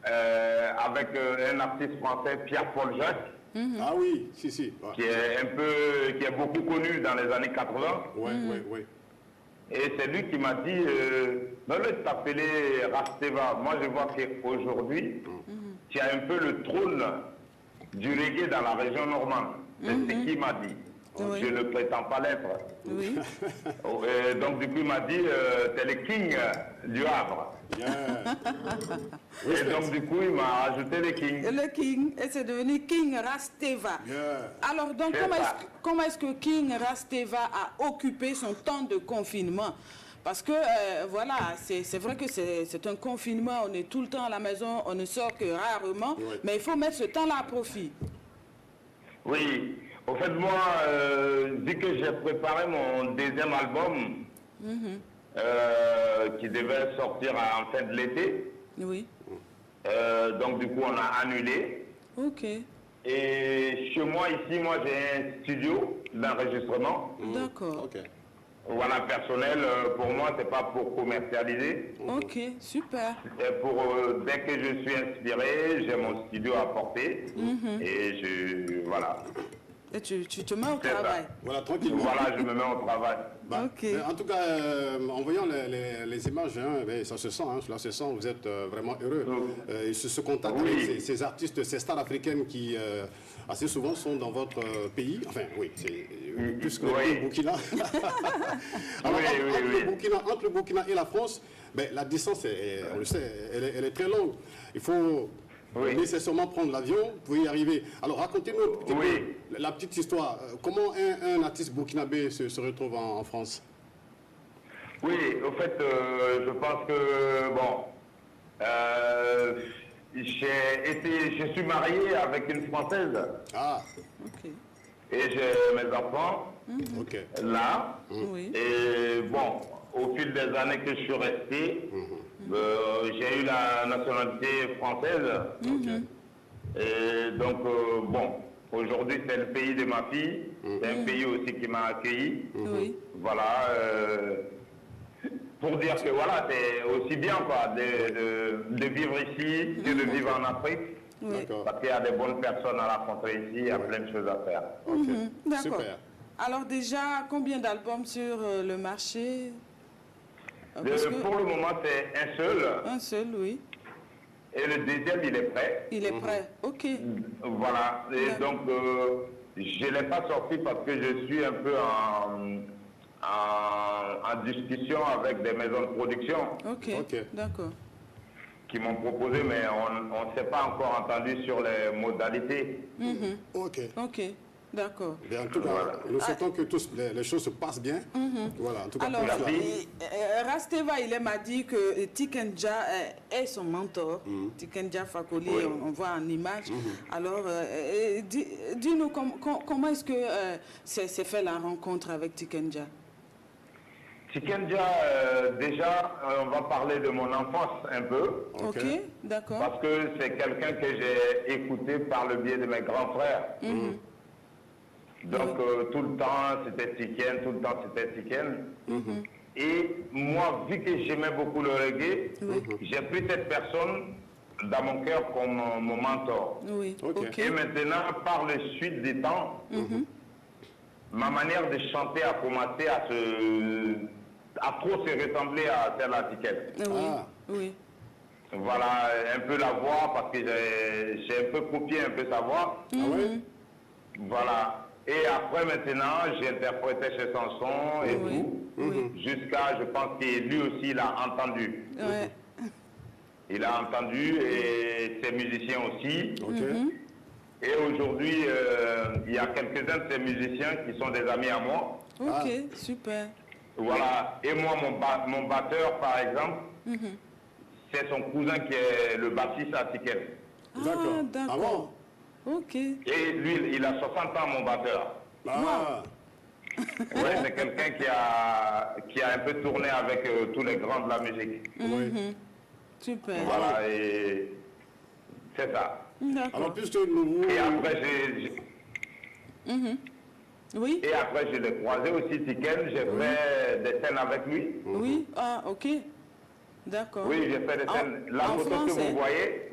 avec un artiste français, Pierre-Paul Jacques. Ah oui, si. Ouais. qui est beaucoup connu dans les années 80. Oui. Et c'est lui qui m'a dit, ne t'appeler Rasteva. Moi, je vois qu'aujourd'hui, tu as un peu le trône du reggae dans la région normande. C'est ce qu'il m'a dit. Oui. Je ne prétends pas l'être. Oui. Donc, du coup, il m'a dit, t'es le king du Havre. Yeah. Et donc, du coup, il m'a rajouté le king. Le King, et c'est devenu King Rasteva. Yeah. Alors, donc, comment est-ce que King Rasteva a occupé son temps de confinement? Parce que, voilà, c'est vrai que c'est un confinement, on est tout le temps à la maison, on ne sort que rarement, mais il faut mettre ce temps-là à profit. Oui. Au fait, moi, vu que j'ai préparé mon deuxième album, qui devait sortir en fin de l'été, Oui. donc du coup, on a annulé. Ok. Et chez moi, ici, moi, j'ai un studio d'enregistrement. D'accord. Ok. Voilà, personnel, pour moi, c'est pas pour commercialiser. Ok, super. Et pour, dès que je suis inspiré, j'ai mon studio à porter. Et voilà. Et tu te mets au C'est ça. travail. Voilà, tranquillement. Voilà, je me mets au travail. Bah, Ok. En tout cas, en voyant les images, ça se sent, cela se sent, vous êtes vraiment heureux. Et ce contact avec ces artistes, ces stars africaines qui assez souvent sont dans votre pays, enfin oui, c'est plus que le Burkina. Alors, entre le Burkina et la France, la distance, on le sait, elle est très longue. Il faut nécessairement prendre l'avion pour y arriver. Alors racontez-nous un petit peu la petite histoire. Comment un artiste burkinabé se retrouve en France? Oui, au fait, je pense que, bon, je suis marié avec une Française. Ah. Ok. Et j'ai mes enfants là. Oui. Et bon, au fil des années que je suis resté, j'ai eu la nationalité française. Et donc, bon, aujourd'hui c'est le pays de ma fille. C'est un pays aussi qui m'a accueilli. Oui. Voilà. Pour dire que voilà, c'est aussi bien quoi, de vivre ici que de vivre en Afrique. Oui. Parce qu'il y a des bonnes personnes à rencontrer ici, il y a plein de choses à faire. D'accord. Super. Alors déjà, combien d'albums sur le marché? Pour le moment, c'est un seul. Un seul, oui. Et le deuxième, il est prêt. Il est prêt, ok. Voilà. Et donc, je ne l'ai pas sorti parce que je suis un peu en discussion avec des maisons de production. Ok, d'accord. Qui m'ont proposé, mais on ne s'est pas encore entendu sur les modalités. Ok. Ok, d'accord. En tout cas, nous souhaitons que les choses se passent bien. Voilà, en tout cas. Alors, Rasteva, il m'a dit que Tikenja est son mentor. Tikenja Fakoli, on voit en image. Alors, dis-nous comment est-ce que s'est fait la rencontre avec Tikenja? Tikenja, déjà, on va parler de mon enfance un peu. Ok, d'accord. Parce que c'est quelqu'un que j'ai écouté par le biais de mes grands frères. Donc, tout le temps, c'était Tiken, tout le temps, c'était Tiken. Et moi, vu que j'aimais beaucoup le reggae, j'ai pris cette personne dans mon cœur comme mon mentor. Et maintenant, par la suite des temps, ma manière de chanter a commencé à trop se ressembler à celle à Tiken. Voilà, un peu la voix, parce que j'ai un peu copié un peu sa voix. Voilà. Et après, maintenant, j'ai interprété ses chansons et tout, jusqu'à, je pense que lui aussi, il a entendu. Il a entendu, et ses musiciens aussi. Et aujourd'hui, il y a quelques-uns de ces musiciens qui sont des amis à moi. Ok, super. Voilà. Et moi, mon batteur, par exemple, c'est son cousin qui est le bassiste à Tiken. Ah, d'accord. Ok. Et lui, il a 60 ans, mon batteur. Ouais, c'est quelqu'un qui a un peu tourné avec tous les grands de la musique. Super. Voilà, et c'est ça. Alors, puisque nous... Et après, Oui. Et après, je l'ai croisé aussi, Tiken. J'ai fait des scènes avec lui. Oui, ah, ok. D'accord. Oui, j'ai fait des scènes. La photo que vous voyez,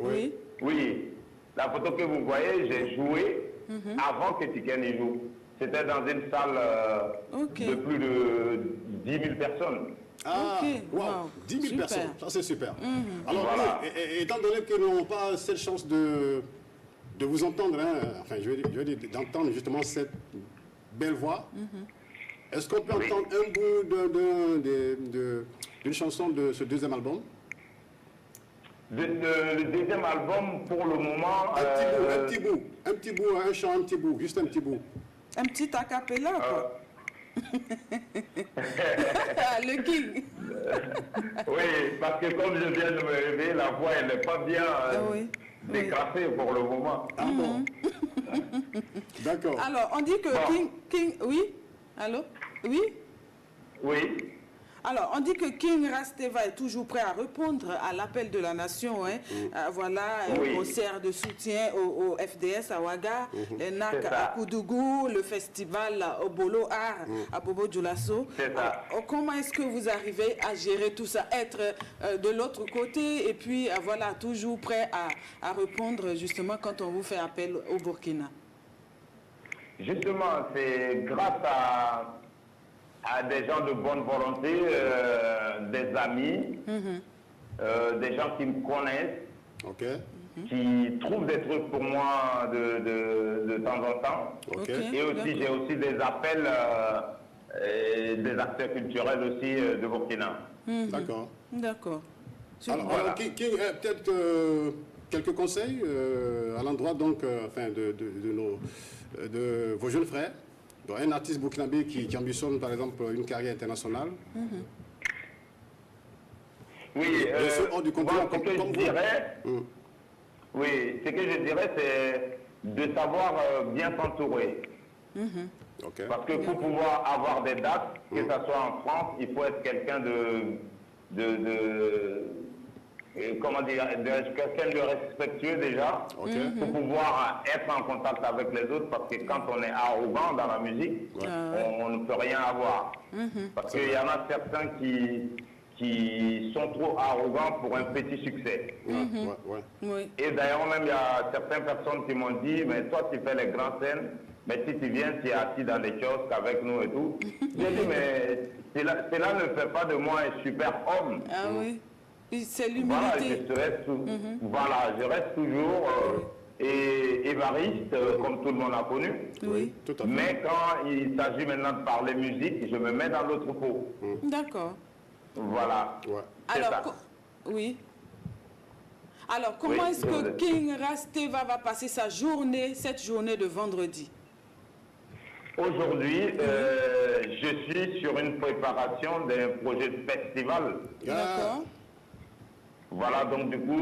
oui, la photo que vous voyez, j'ai joué avant que Tiken y joue. C'était dans une salle de plus de 10 000 personnes. Ah, wow. 10 000 personnes, ça c'est super. Alors, voilà. Étant donné que nous n'avons pas cette chance de vous entendre, enfin, je veux dire d'entendre justement cette belle voix, est-ce qu'on peut entendre un bout d'une chanson de ce deuxième album? Le deuxième album, pour le moment... Un petit bout, un chant, un petit bout, juste un petit bout. Un petit acapella, quoi. Le King. Oui, parce que comme je viens de me réveiller, la voix, elle n'est pas bien décrassée pour le moment. Ah bon. D'accord. Alors, on dit que King... Oui? Allô? Oui? Oui. Alors, on dit que King Rasteva est toujours prêt à répondre à l'appel de la nation. Voilà, un concert de soutien au FDS à Ouaga, le NAC à Koudougou, le festival au Bolo Art à Bobo Dioulasso. Comment est-ce que vous arrivez à gérer tout ça? Être de l'autre côté et puis, voilà, toujours prêt à répondre justement quand on vous fait appel au Burkina? Justement, c'est grâce à des gens de bonne volonté, des amis, des gens qui me connaissent, qui trouvent des trucs pour moi de temps en temps. Et aussi, j'ai aussi des appels des acteurs culturels aussi de Burkina. D'accord. D'accord. Alors, voilà. Peut-être quelques conseils à l'endroit donc, enfin, de vos jeunes frères. Donc, un artiste burkinabé qui ambitionne par exemple une carrière internationale. Oui, ce que je dirais, ce que je dirais, c'est de savoir bien s'entourer. Parce que pour pouvoir avoir des dates, que ce soit en France, il faut être quelqu'un comment dire, quelqu'un de respectueux déjà, pour pouvoir être en contact avec les autres, parce que quand on est arrogant dans la musique, on ne peut rien avoir. Parce qu'il y en a certains qui sont trop arrogants pour un petit succès. Et d'ailleurs même il y a certaines personnes qui m'ont dit, mais toi tu fais les grandes scènes, mais si tu viens, tu es assis dans des kiosques avec nous et tout. J'ai dit, mais cela ne fait pas de moi un super homme. Ah oui, c'est Voilà, l'humilité. je reste toujours évariste, comme tout le monde a connu. Oui, tout à fait. Mais quand il s'agit maintenant de parler musique, je me mets dans l'autre peau. d'accord. Voilà. Ouais. C'est ça. Alors, oui. Alors, comment Oui, est-ce que King Rasteva va passer sa journée, cette journée de vendredi? Aujourd'hui, je suis sur une préparation d'un projet de festival. D'accord. Voilà, donc du coup,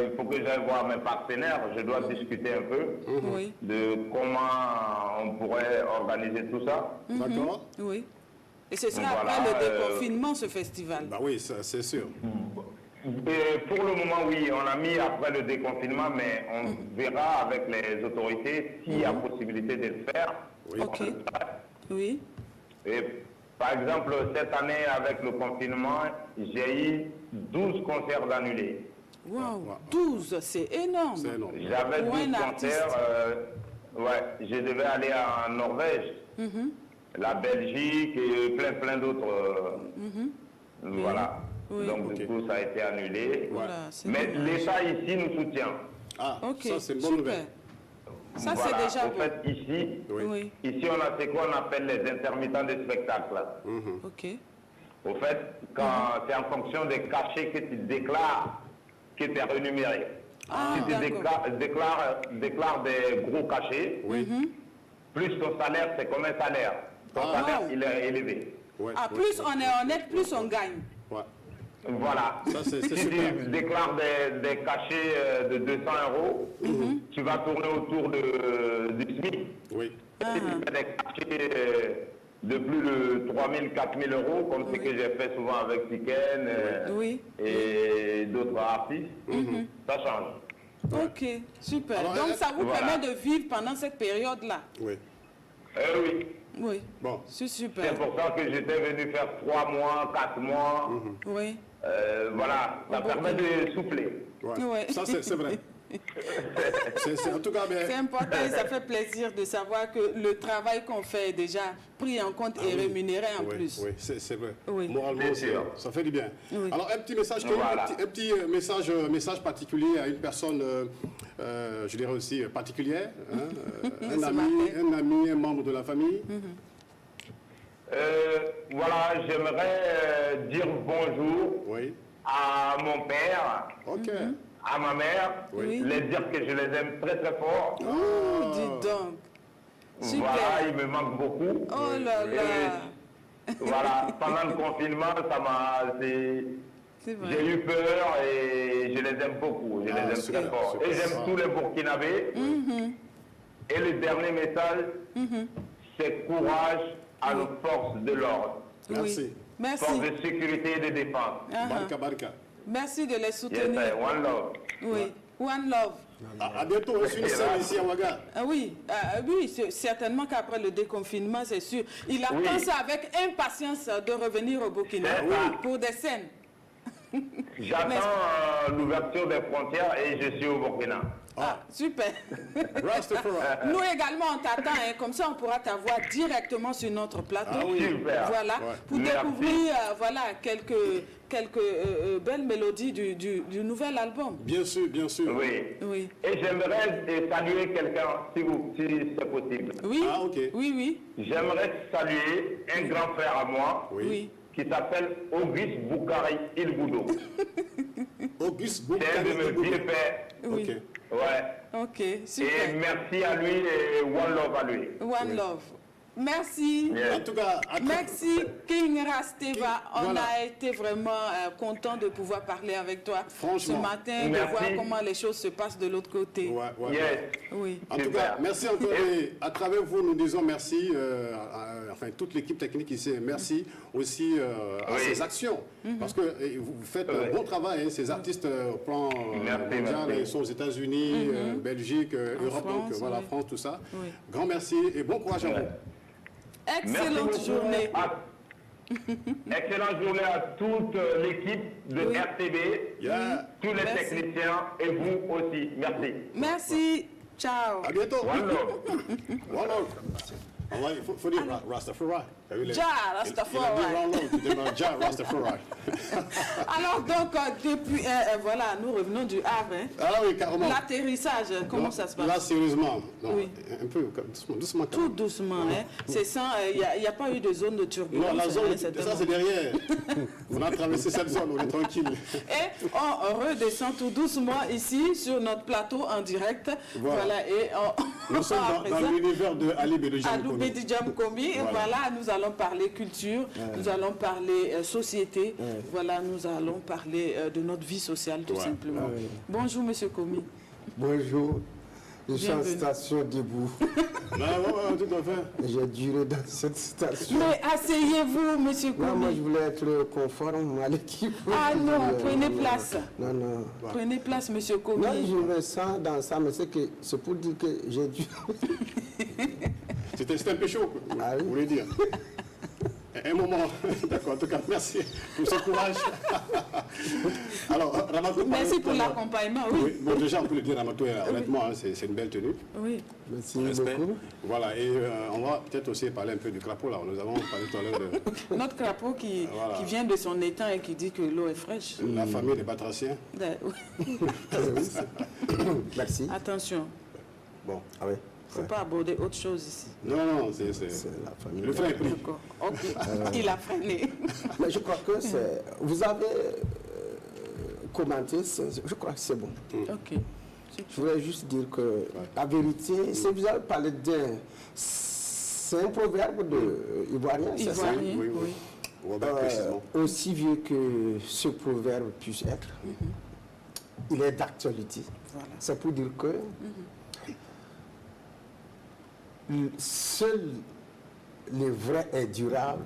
il faut que j'aille voir mes partenaires. Je dois discuter un peu Oui. de comment on pourrait organiser tout ça. D'accord. Oui. Et ce sera Voilà, après le déconfinement, ce festival. Bah oui, c'est sûr. Et pour le moment, oui, on a mis après le déconfinement, mais on verra avec les autorités s'il y a possibilité de le faire. Oui. Ok. Oui. Et par exemple, cette année, avec le confinement, j'ai eu 12 concerts d'annulés. Waouh, 12, c'est énorme. C'est énorme. J'avais Pour 12 un artiste. concerts. Je devais aller en Norvège, la Belgique et plein d'autres. Voilà. Oui. Donc, du coup, ça a été annulé. Voilà, c'est Mais dommage. l'État ici nous soutient. Ah, Ok, ça c'est une bonne super. nouvelle. Ça, Voilà. c'est déjà En bon. fait, ici, Oui. ici, on a ce qu'on appelle les intermittents des spectacles. Ok. Au fait, quand c'est en fonction des cachets que tu déclares que tu es rémunéré. Ah, Si tu d'accord. déclares des gros cachets, plus ton salaire, c'est comme un salaire. Ton salaire, wow. il est élevé. Ouais, Ah, ouais, plus ouais. on est honnête, plus on gagne. Ouais. Voilà. Ça, c'est Si super. tu déclares des cachets de 200 €, tu vas tourner autour du SMIC. Oui. Si tu fais des cachets de plus de 3 000, 4 000 €, comme ce que j'ai fait souvent avec Tiken Oui. et d'autres artistes, ça change. Ok, super. Alors, Donc, ça vous voilà. permet de vivre pendant cette période-là. Oui. Oui. Oui. Bon. C'est C'est super. pour ça que j'étais venu faire 3 mois, 4 mois. Oui. Voilà, ça permet de souffler. Ouais. Ouais. Ça c'est vrai. En tout cas, mais... C'est important et ça fait plaisir de savoir que le travail qu'on fait est déjà pris en compte et rémunéré en oui, plus. oui, c'est vrai. Oui. Moralement, C'est sûr. ça fait du bien. Oui. Alors, un petit message, Voilà. un petit message particulier à une personne, je dirais aussi particulière, hein, un ami, un membre de la famille. Voilà, j'aimerais dire bonjour Oui. à mon père, Ok. à ma mère, Oui. les dire que je les aime très très fort. Oh, dis donc. Super. Voilà, ils me manquent beaucoup. Oh là là. Et voilà, pendant le confinement, C'est vrai. j'ai eu peur et je les aime beaucoup. Je les aime super, très fort. super. Et j'aime tous les Burkinabés. Et le dernier message, c'est courage à nos forces de l'ordre, Merci. Oui. Merci. forces de sécurité et de défense. Barka, barka. Merci de les Yes, soutenir. sir, one love. Oui. One love. À bientôt, on suit une scène ici à Ouaga. Ah oui, certainement qu'après le déconfinement, c'est sûr. Il attend Oui. ça avec impatience de revenir au Burkina C'est ça. pour des scènes. J'attends l'ouverture des frontières et je suis au Burkina. Ah, super. Rastafari. Nous également, on t'attend, hein, comme ça on pourra t'avoir directement sur notre plateau. Ah oui. Super. Voilà, Ouais. pour Merci. découvrir voilà, quelques belles mélodies du nouvel album. Bien sûr, bien sûr. Oui. Oui. Et j'aimerais saluer quelqu'un, si c'est possible. Oui, Ah, ok. oui, J'aimerais saluer un grand frère à moi oui. qui s'appelle Auguste Boukari Ilboudo. Auguste C'est un de mes Boukari. vieux pères. Oui. Ok. Ouais. Ok, Et super. merci à lui et one love à lui. One love. Merci. Yes. En tout cas, Merci King Rasteva. On Voilà. a été vraiment content de pouvoir parler avec toi ce Franchement. matin, de Merci. voir comment les choses se passent de l'autre côté. ouais, ouais. Yes. Oui. En tout Super. cas, merci encore. Et à travers vous, nous disons merci, enfin toute l'équipe technique ici, merci aussi à Oui. ces actions. Parce que vous faites un bon travail, hein, ces artistes au plan Merci, mondial, merci. ils sont aux États-unis, Belgique, Europe, France, donc voilà, oui. France, tout ça. Oui. Grand merci et bon courage à vous. Excellente Merci journée. Excellente journée à toute l'équipe de Oui. RTB, Yeah. tous les Merci. techniciens et vous aussi. Merci. Merci. Ciao. À bientôt. One love. One love. Il faut dire Rastafari. Jah Rastafari. Alors donc, depuis, voilà, nous revenons du Havre. Hein. Ah oui, carrément. L'atterrissage, comment ça se passe? Là, sérieusement, non, oui. Un peu, doucement. Tout doucement, hein. C'est sans, il n'y a pas eu de zone de turbulence. Non, la zone, ça c'est derrière. On a traversé cette zone, on est tranquille. Et on redescend tout doucement ici, sur notre plateau en direct. Voilà, et nous sommes dans l'univers de Ali Bedijam Komi. Voilà, nous allons parler culture, nous allons parler société, voilà, nous allons parler de notre vie sociale tout simplement. Bonjour Monsieur Komi. Bonjour. Je suis en station debout. Tout à fait. J'ai duré dans cette station. Mais asseyez-vous, Monsieur Komi. Non, moi je voulais être conforme à l'équipe. Ah non, prenez place. Non. Prenez place, Monsieur Komi. Non, je me sens dans ça, mais c'est pour dire que j'ai dû... C'était un peu chaud, vous voulez dire. Un moment, d'accord, en tout cas, merci pour ce courage. Alors, Ramato, merci pour l'accompagnement, oui. Bon, déjà, on peut le dire, Ramato, honnêtement, hein, c'est une belle tenue. Oui. Merci beaucoup. Voilà, et on va peut-être aussi parler un peu du crapaud, là. Nous avons parlé tout à l'heure de... Notre crapaud qui vient de son étang et qui dit que l'eau est fraîche. La famille des batraciens. Merci. Attention. Bon, ah oui. Il ne faut pas aborder autre chose ici. Non, c'est la famille. Le frein est pris. D'accord. Okay. Il a freiné. Mais je crois que c'est... Vous avez commenté, je crois que c'est bon. Ok. Je voulais juste dire que la vérité, si vous avez parlé d'un... C'est un proverbe de ivoirien, c'est ça? Oui. Aussi vieux que ce proverbe puisse être, il est d'actualité. Voilà. C'est pour dire que seul le vrai est durable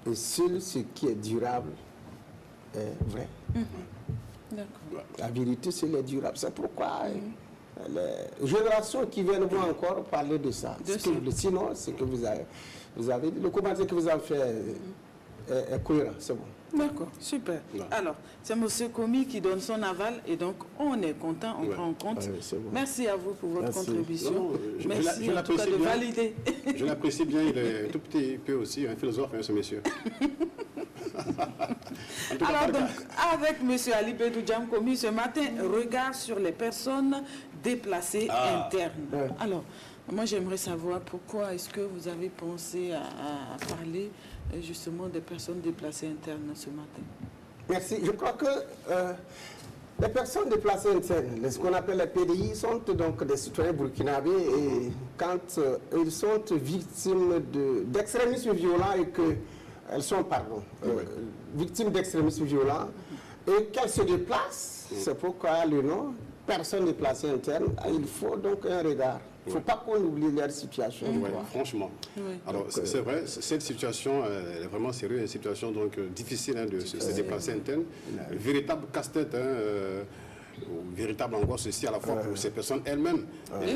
et seul ce qui est durable est vrai. La vérité, c'est le durable. C'est pourquoi les générations qui viennent vont encore parler de ça. Sinon, c'est que vous avez dit, le commentaire que vous avez fait est cohérent, c'est bon. D'accord, super. Alors, c'est M. Komi qui donne son aval et donc on est content, on prend en compte. Bon. Merci à vous pour votre contribution. Merci en tout cas de valider. Je l'apprécie bien, il est tout petit peu aussi un philosophe, ce monsieur. Alors donc, avec M. Ali Bedijam Komi, ce matin, regard sur les personnes déplacées internes. Alors, moi j'aimerais savoir pourquoi est-ce que vous avez pensé à parler justement des personnes déplacées internes ce matin. Merci. Je crois que les personnes déplacées internes, ce qu'on appelle les PDI, sont donc des citoyens burkinabés et quand ils sont victimes d'extrémisme violent et qu'elles sont, victimes d'extrémisme violent et qu'elles se déplacent, c'est pourquoi le nom, personnes déplacées internes, il faut donc un regard. Il ne faut pas qu'on oublie leur situation. Franchement. Alors, c'est vrai, cette situation elle est vraiment sérieuse, une situation donc, difficile de se déplacer interne. Véritable casse-tête, véritable angoisse aussi à la fois pour ces personnes elles-mêmes,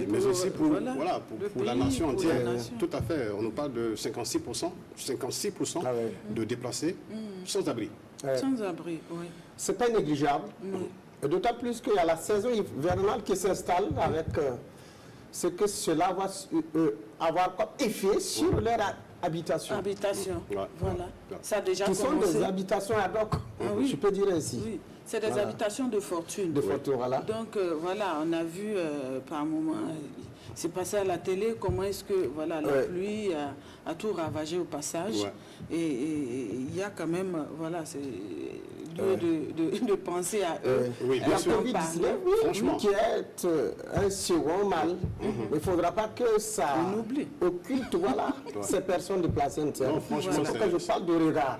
mais aussi pour la nation entière. Tout à fait. On nous parle de 56% de déplacés sans abri. Sans abri, oui. Ce n'est pas négligeable. D'autant plus qu'il y a la saison hivernale qui s'installe avec... ce que cela va avoir comme effet sur leur habitation. Voilà. Ça a déjà commencé. Ce sont des habitations ad hoc, je peux dire ainsi. Oui, c'est des habitations de fortune. De fortune, voilà. Donc, voilà, on a vu par moment, c'est passé à la télé, comment est-ce que la pluie a tout ravagé au passage. Et il y a quand même, c'est lieu de penser à eux. La Covid-19, qui est un second mal, il ne faudra pas que ça occulte ces personnes déplacées internes. C'est pourquoi je parle de regard.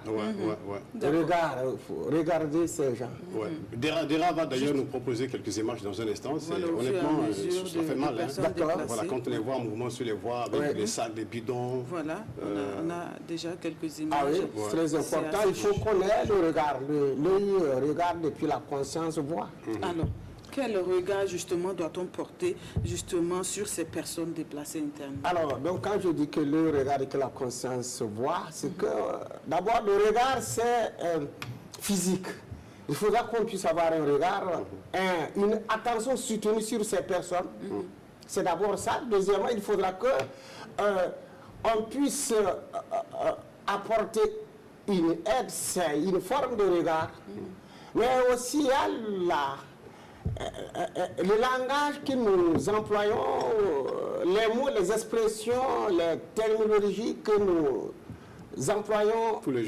Regardez ces gens. Dera va d'ailleurs nous proposer quelques images dans un instant. Honnêtement, ça fait mal. Quand on les voit en mouvement sur les voies avec les sacs, les bidons. Voilà, on a déjà quelques images. Ah oui, c'est très important. Il faut qu'on ait le regard. L'œil regarde et puis la conscience voit. Alors, quel regard justement doit-on porter justement sur ces personnes déplacées internes? Alors, donc quand je dis que le regard et que la conscience voit, c'est que d'abord le regard c'est physique. Il faudra qu'on puisse avoir un regard, une attention soutenue sur ces personnes. C'est d'abord ça. Deuxièmement, il faudra que on puisse apporter une aide, c'est une forme de regard. Mais aussi, il y a le langage que nous employons, les mots, les expressions, les terminologies que nous employons tous les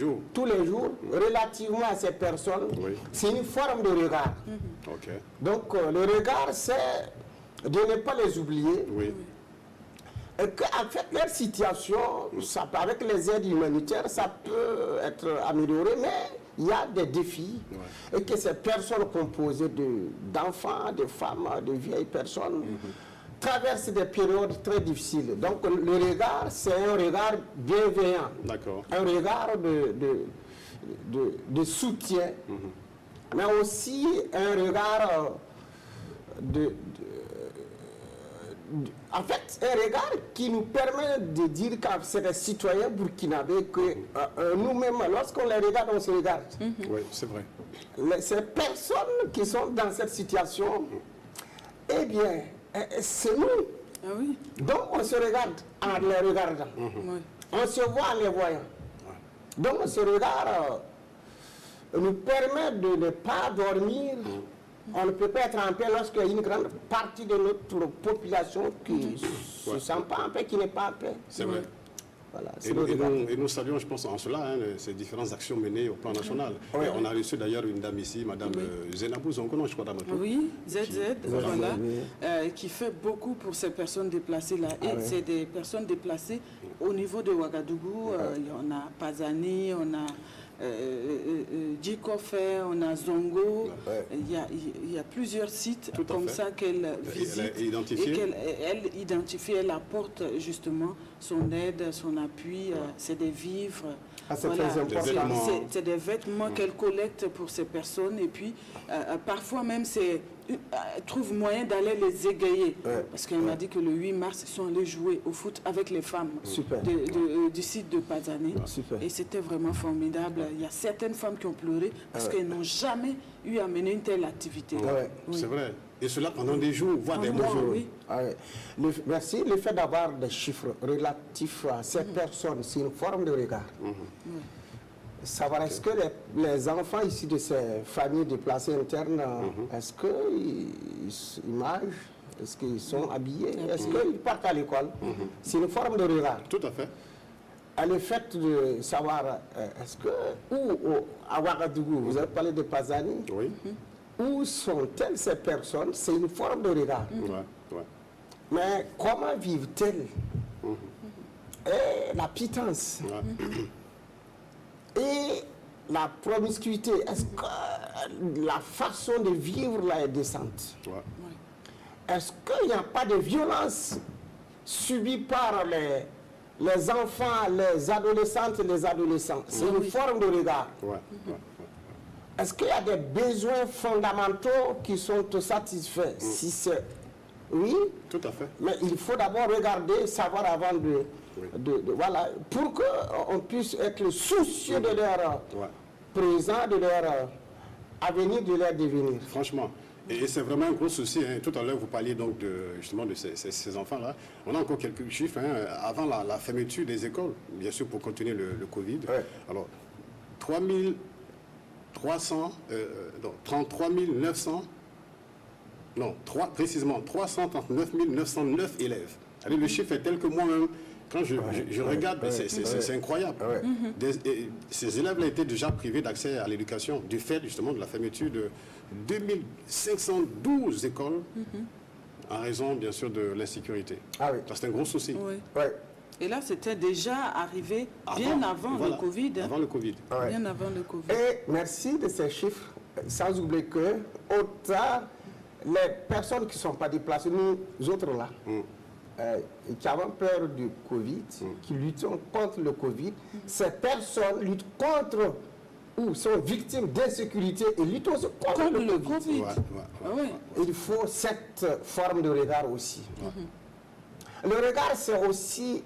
jours relativement à ces personnes, c'est une forme de regard. Donc le regard, c'est de ne pas les oublier. Et qu'en fait, leur situation, avec les aides humanitaires, ça peut être amélioré, mais il y a des défis. Et que ces personnes composées d'enfants, de femmes, de vieilles personnes, traversent des périodes très difficiles. Donc le regard, c'est un regard bienveillant. Un regard de soutien, mais aussi un regard en fait, un regard qui nous permet de dire que c'est des citoyens burkinabés que nous-mêmes, lorsqu'on les regarde, on se regarde. Oui, c'est vrai. Ces personnes qui sont dans cette situation, eh bien, c'est nous. Donc on se regarde en les regardant. On se voit en les voyant. Donc ce regard nous permet de ne pas dormir. On ne peut pas être en paix lorsqu'il y a une grande partie de notre population qui ne se sent pas en paix, qui n'est pas en paix. C'est vrai. Voilà, et nous saluons, je pense, en cela, ces différentes actions menées au plan national. On a reçu d'ailleurs une dame ici, Madame Zenabou Zonkono, je crois, d'Amato. Oui, ZZ, voilà, qui fait beaucoup pour ces personnes déplacées-là. Et c'est des personnes déplacées au niveau de Ouagadougou. On a Pazani, on a Djikofe, on a Zongo. Il y a plusieurs sites comme ça qu'elle visite. Et qu'elle identifie, elle apporte justement son aide, son appui. C'est des vivres. C'est des vêtements qu'elle collecte pour ces personnes. Et puis, parfois même, trouve moyen d'aller les égayer. Parce qu'elle m'a dit que le 8 mars, ils sont allés jouer au foot avec les femmes du site de Pazani. Et c'était vraiment formidable. Il y a certaines femmes qui ont pleuré parce qu'elles n'ont jamais eu à mener une telle activité. C'est vrai. Et cela pendant des jours, voire des jours. Merci. Le fait d'avoir des chiffres relatifs à ces personnes, c'est une forme de regard. Savoir est-ce que les enfants ici de ces familles déplacées internes, est-ce qu'ils mangent, est-ce qu'ils sont habillés, est-ce qu'ils partent à l'école? C'est une forme de regard. Tout à fait. Le fait de savoir, est-ce que, à Ouagadougou, vous avez parlé de Pazani, où sont-elles ces personnes? C'est une forme de regard. Mais comment vivent-elles? Et la pitance. Et la promiscuité, est-ce que la façon de vivre là est décente? Est-ce qu'il n'y a pas de violence subie par les enfants, les adolescentes et les adolescents? C'est une forme de regard. Est-ce qu'il y a des besoins fondamentaux qui sont satisfaits? Si c'est oui, tout à fait. Mais il faut d'abord regarder, savoir avant voilà, pour qu'on puisse être soucieux de leur présent, de leur avenir, de leur devenir. Franchement. Et c'est vraiment un gros souci. Tout à l'heure, vous parliez donc justement de ces enfants-là. On a encore quelques chiffres. Avant la fermeture des écoles, bien sûr, pour continuer le Covid. Alors, 33 900, non, précisément 339 909 élèves. Allez, le chiffre est tel que moi-même, quand je regarde, c'est incroyable. Ces élèves-là étaient déjà privés d'accès à l'éducation du fait justement de la fermeture de 2512 écoles en raison bien sûr de l'insécurité. C'est un gros souci. Et là, c'était déjà arrivé bien avant le Covid. Avant le Covid. Bien avant le Covid. Et merci de ces chiffres, sans oublier que autant les personnes qui ne sont pas déplacées, nous autres là, qui avons peur du Covid, qui luttons contre le Covid, ces personnes luttent contre ou sont victimes d'insécurité et luttent aussi contre le Covid. Il faut cette forme de regard aussi. Le regard, c'est aussi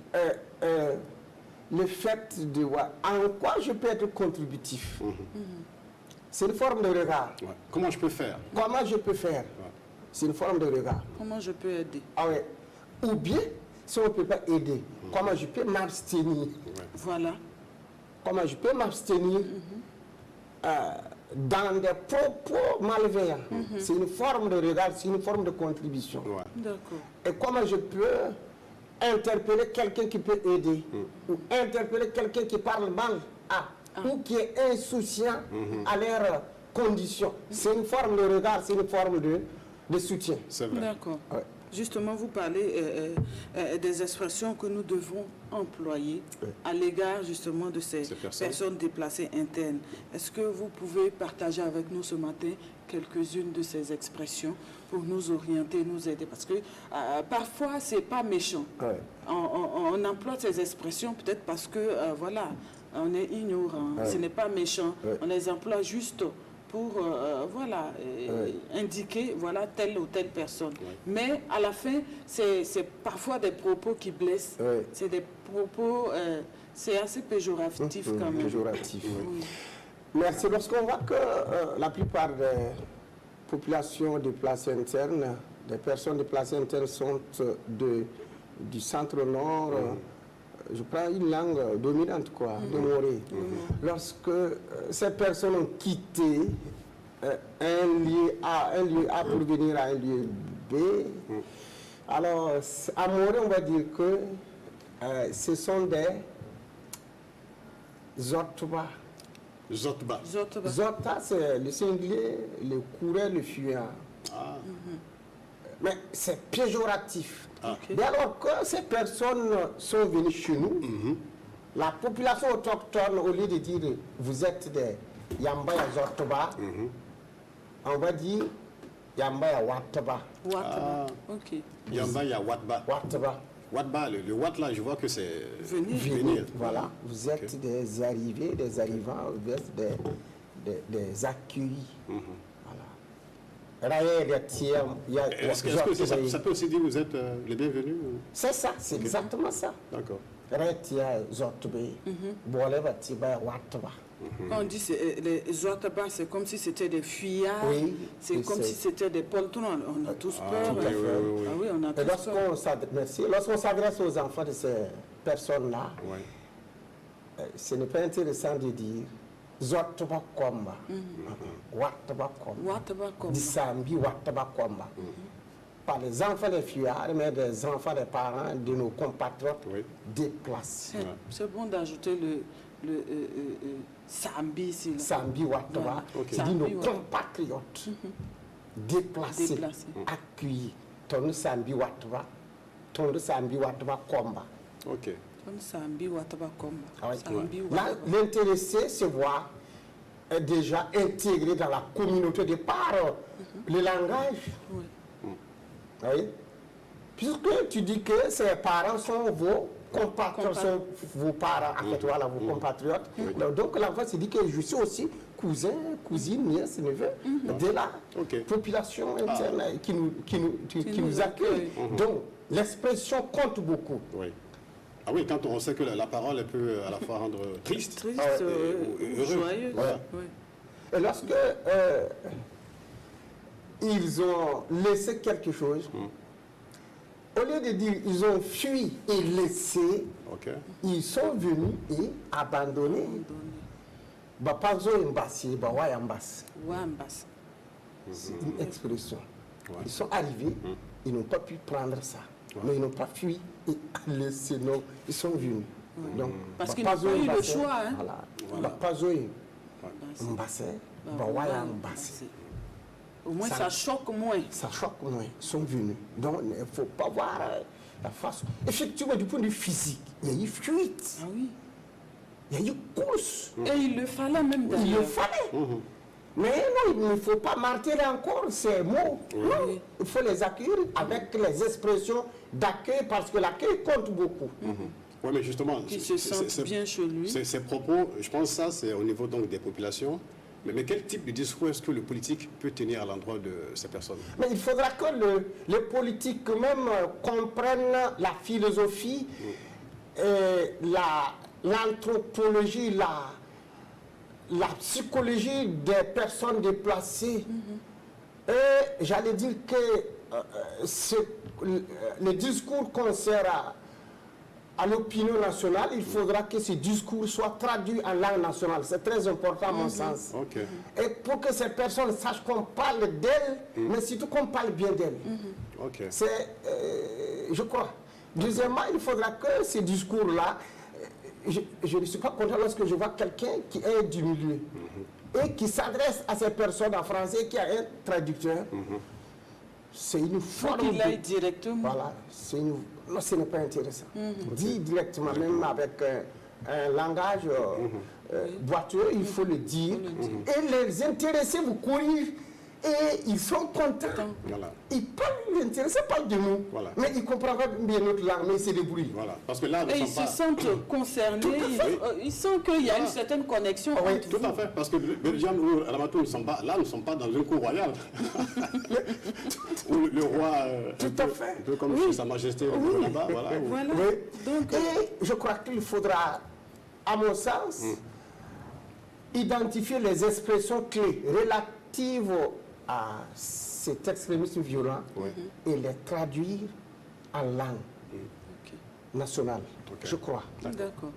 le fait de voir en quoi je peux être contributif. C'est une forme de regard. Comment je peux faire? Comment je peux faire? C'est une forme de regard. Comment je peux aider? Ou bien, si on ne peut pas aider, comment je peux m'abstenir? Voilà. comment je peux m'abstenir dans des propos malveillants. C'est une forme de regard, c'est une forme de contribution. Et comment je peux interpeller quelqu'un qui peut aider, ou interpeller quelqu'un qui parle mal ou qui est insouciant à leurs conditions. C'est une forme de regard, c'est une forme de soutien. C'est vrai. D'accord. Ouais. Justement, vous parlez des expressions que nous devons employer à l'égard justement de ces personnes déplacées internes. Est-ce que vous pouvez partager avec nous ce matin quelques-unes de ces expressions pour nous orienter, nous aider? Parce que parfois, ce n'est pas méchant. Ouais. On emploie ces expressions peut-être parce que, voilà, on est ignorant. Ouais. Ce n'est pas méchant. Ouais. On les emploie juste pour voilà, indiquer voilà, telle ou telle personne. Ouais. Mais à la fin, c'est parfois des propos qui blessent. Ouais. C'est des propos, c'est assez péjoratif quand même. Péjoratif, oui. Merci. Lorsqu'on voit que la plupart des populations déplacées internes, des personnes déplacées internes sont du centre-nord, je prends une langue dominante, quoi, de Morée. Lorsque ces personnes ont quitté un lieu A pour venir à un lieu B, alors à Morée, on va dire que ce sont des Zotba. Zotba. Zota, c'est le singulier, le coureur, le fuyant. Mais c'est péjoratif. Dès lors que ces personnes sont venues chez nous, la population autochtone, au lieu de dire vous êtes des Yambaya Zotba, on va dire Yambaya Watba. Ok. Yambaya Watba. Watba, le Wat là, je vois que c'est venir. Voilà, vous êtes des arrivés, des arrivants, vous êtes des accueillis. Est-ce que ça peut aussi dire que vous êtes les bienvenus? C'est ça, c'est exactement ça. D'accord. Quand on dit les Zotaba, c'est comme si c'était des fuyards, c'est comme si c'était des poltrons. On a tous peur. Oui, on a tous peur. Lorsqu'on s'adresse aux enfants de ces personnes-là, ce n'est pas intéressant de dire Zotba Komba, Watba Komba, Dissambi Watba Komba. Pas les enfants des fuyards, mais des enfants des parents de nos compatriotes déplacés. C'est bon d'ajouter le Sambi ici. Sambi Watba, c'est dit nos compatriotes déplacés, accueillis. Ton Sambi Watba, ton Sambi Watba Komba. Ok. Là, l'intéressé se voit déjà intégré dans la communauté de par le langage. Oui. Puisque tu dis que ses parents sont vos compatriotes, sont vos parents, en fait, voilà, vos compatriotes. Donc l'enfant se dit que je suis aussi cousin, cousine, nièce, neveu de la population interne qui nous accueille. Donc l'expression compte beaucoup. Ah oui, quand on sait que la parole peut à la fois rendre triste ou joyeuse. Voilà. Et lorsque ils ont laissé quelque chose, au lieu de dire ils ont fui et laissé, ils sont venus et abandonnés. C'est une expression. Ils sont arrivés, ils n'ont pas pu prendre ça. Mais ils n'ont pas fui et laissé, non, ils sont venus. Donc, parce qu'ils n'ont pas eu le choix. Au moins, ça choque moins. Ça choque moins. Ils sont venus. Donc, il ne faut pas voir la face. Effectivement, du point de vue physique, il y a eu fuite. Ah oui. Il y a eu course. Et il le fallait même d'ailleurs. Il le fallait. Mais non, il ne faut pas marteler encore ces mots. Non, il faut les accueillir avec les expressions d'accueil parce que l'accueil compte beaucoup. Oui, mais justement, qui se sentent bien chez lui. Ces propos, je pense que ça, c'est au niveau donc des populations. Mais quel type de discours est-ce que le politique peut tenir à l'endroit de ces personnes? Mais il faudra que les politiques même comprennent la philosophie, l'anthropologie, la psychologie des personnes déplacées. Et j'allais dire que le discours qu'on sert à l'opinion nationale, il faudra que ce discours soit traduit en langue nationale. C'est très important à mon sens. Et pour que ces personnes sachent qu'on parle d'elles, mais surtout qu'on parle bien d'elles. C'est, je crois. Deuxièmement, il faudra que ce discours-là, je ne suis pas content lorsque je vois quelqu'un qui est du milieu et qui s'adresse à ces personnes en français, qui a un traducteur. C'est une forme. Il aille directement. Voilà, non, ce n'est pas intéressant. Dit directement, même avec un langage boiteux, il faut le dire. Et les intéressés vous corrigent et ils sont contents. Ils parlent, les intéressés parlent de nous, mais ils ne comprennent pas bien notre langue, mais ils se débrouillent. Parce que là, et ils se sentent concernés, ils sentent qu'il y a une certaine connexion entre tout à fait, parce que Belgium ou Ramatou, nous ne sommes pas dans une cour royale. Où le roi, tout à fait. Un peu comme Sa Majesté là-bas. Donc, et je crois qu'il faudra, à mon sens, identifier les expressions clés relatives à cet extrémisme violent et les traduire en langue nationale, je crois. D'accord.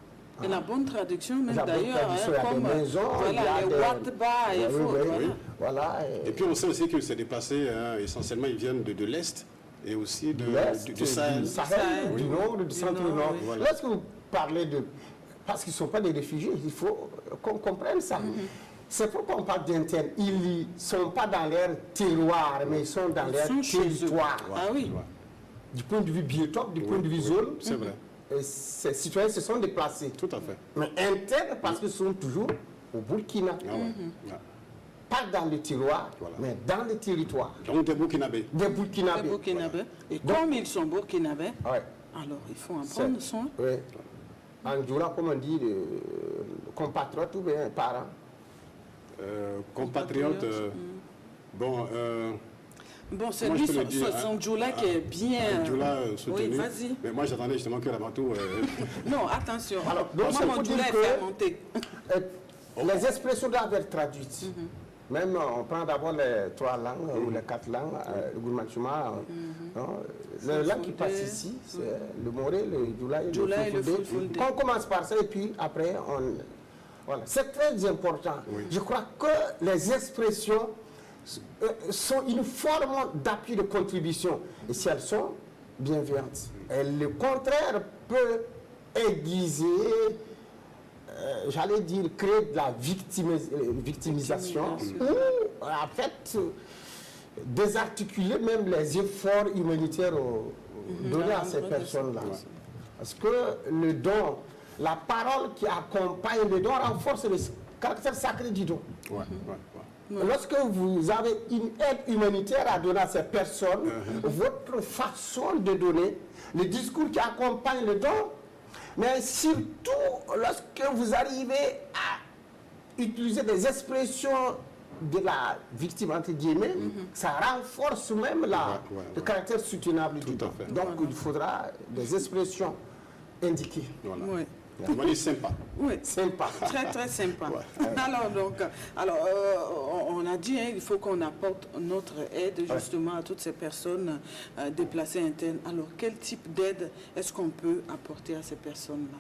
Et la bonne traduction, même d'ailleurs, comme les Ouattaba, il faut... Et puis on sait aussi que c'est déplacé, essentiellement ils viennent de l'Est et aussi du Sahel. Du Sahel, du Nord, du Centre-Nord. Lorsque vous parlez de... Parce qu'ils ne sont pas des réfugiés, il faut qu'on comprenne ça. C'est pourquoi on parle d'interne. Ils ne sont pas dans leur terroir, mais ils sont dans leur territoire. Du point de vue biotope, du point de vue zone. C'est vrai. Ces citoyens se sont déplacés. Tout à fait. Mais internes parce qu'ils sont toujours au Burkina. Pas dans le terroir, mais dans le territoire. Donc des Burkinabés. Des Burkinabés. Et comme ils sont Burkinabés, alors il faut en prendre soin. En Djoula, comme on dit, compatriote ou bien parent. Compatriote, bon, c'est lui, son Djoula qui est bien... Djoula soutenu. Oui, vas-y. Mais moi, j'attendais justement que Ramatou... Non, attention. Alors, donc, moi, mon Djoula est fermenté. Les expressions doivent être traduites. Même, on prend d'abord les 3 langues ou les 4 langues, le Gourmachuma. Les langues qui passent ici, c'est le Moré, le Djoula et le Fulfulde. On commence par ça et puis après, on... Voilà. C'est très important. Je crois que les expressions sont une forme d'appui de contribution. Et si elles sont bienveillantes, et le contraire peut aiguiser, j'allais dire, créer de la victimisation, ou en fait désarticuler même les efforts humanitaires donnés à ces personnes-là. Parce que le don, la parole qui accompagne le don renforce le caractère sacré du don. Lorsque vous avez une aide humanitaire à donner à ces personnes, votre façon de donner, le discours qui accompagne le don, mais surtout lorsque vous arrivez à utiliser des expressions de la victime, entre guillemets, ça renforce même le caractère soutenable du don. Donc il faudra des expressions indiquées. On dit sympa. Oui, sympa. Très, très sympa. Alors, on a dit, il faut qu'on apporte notre aide justement à toutes ces personnes déplacées internes. Alors, quel type d'aide est-ce qu'on peut apporter à ces personnes-là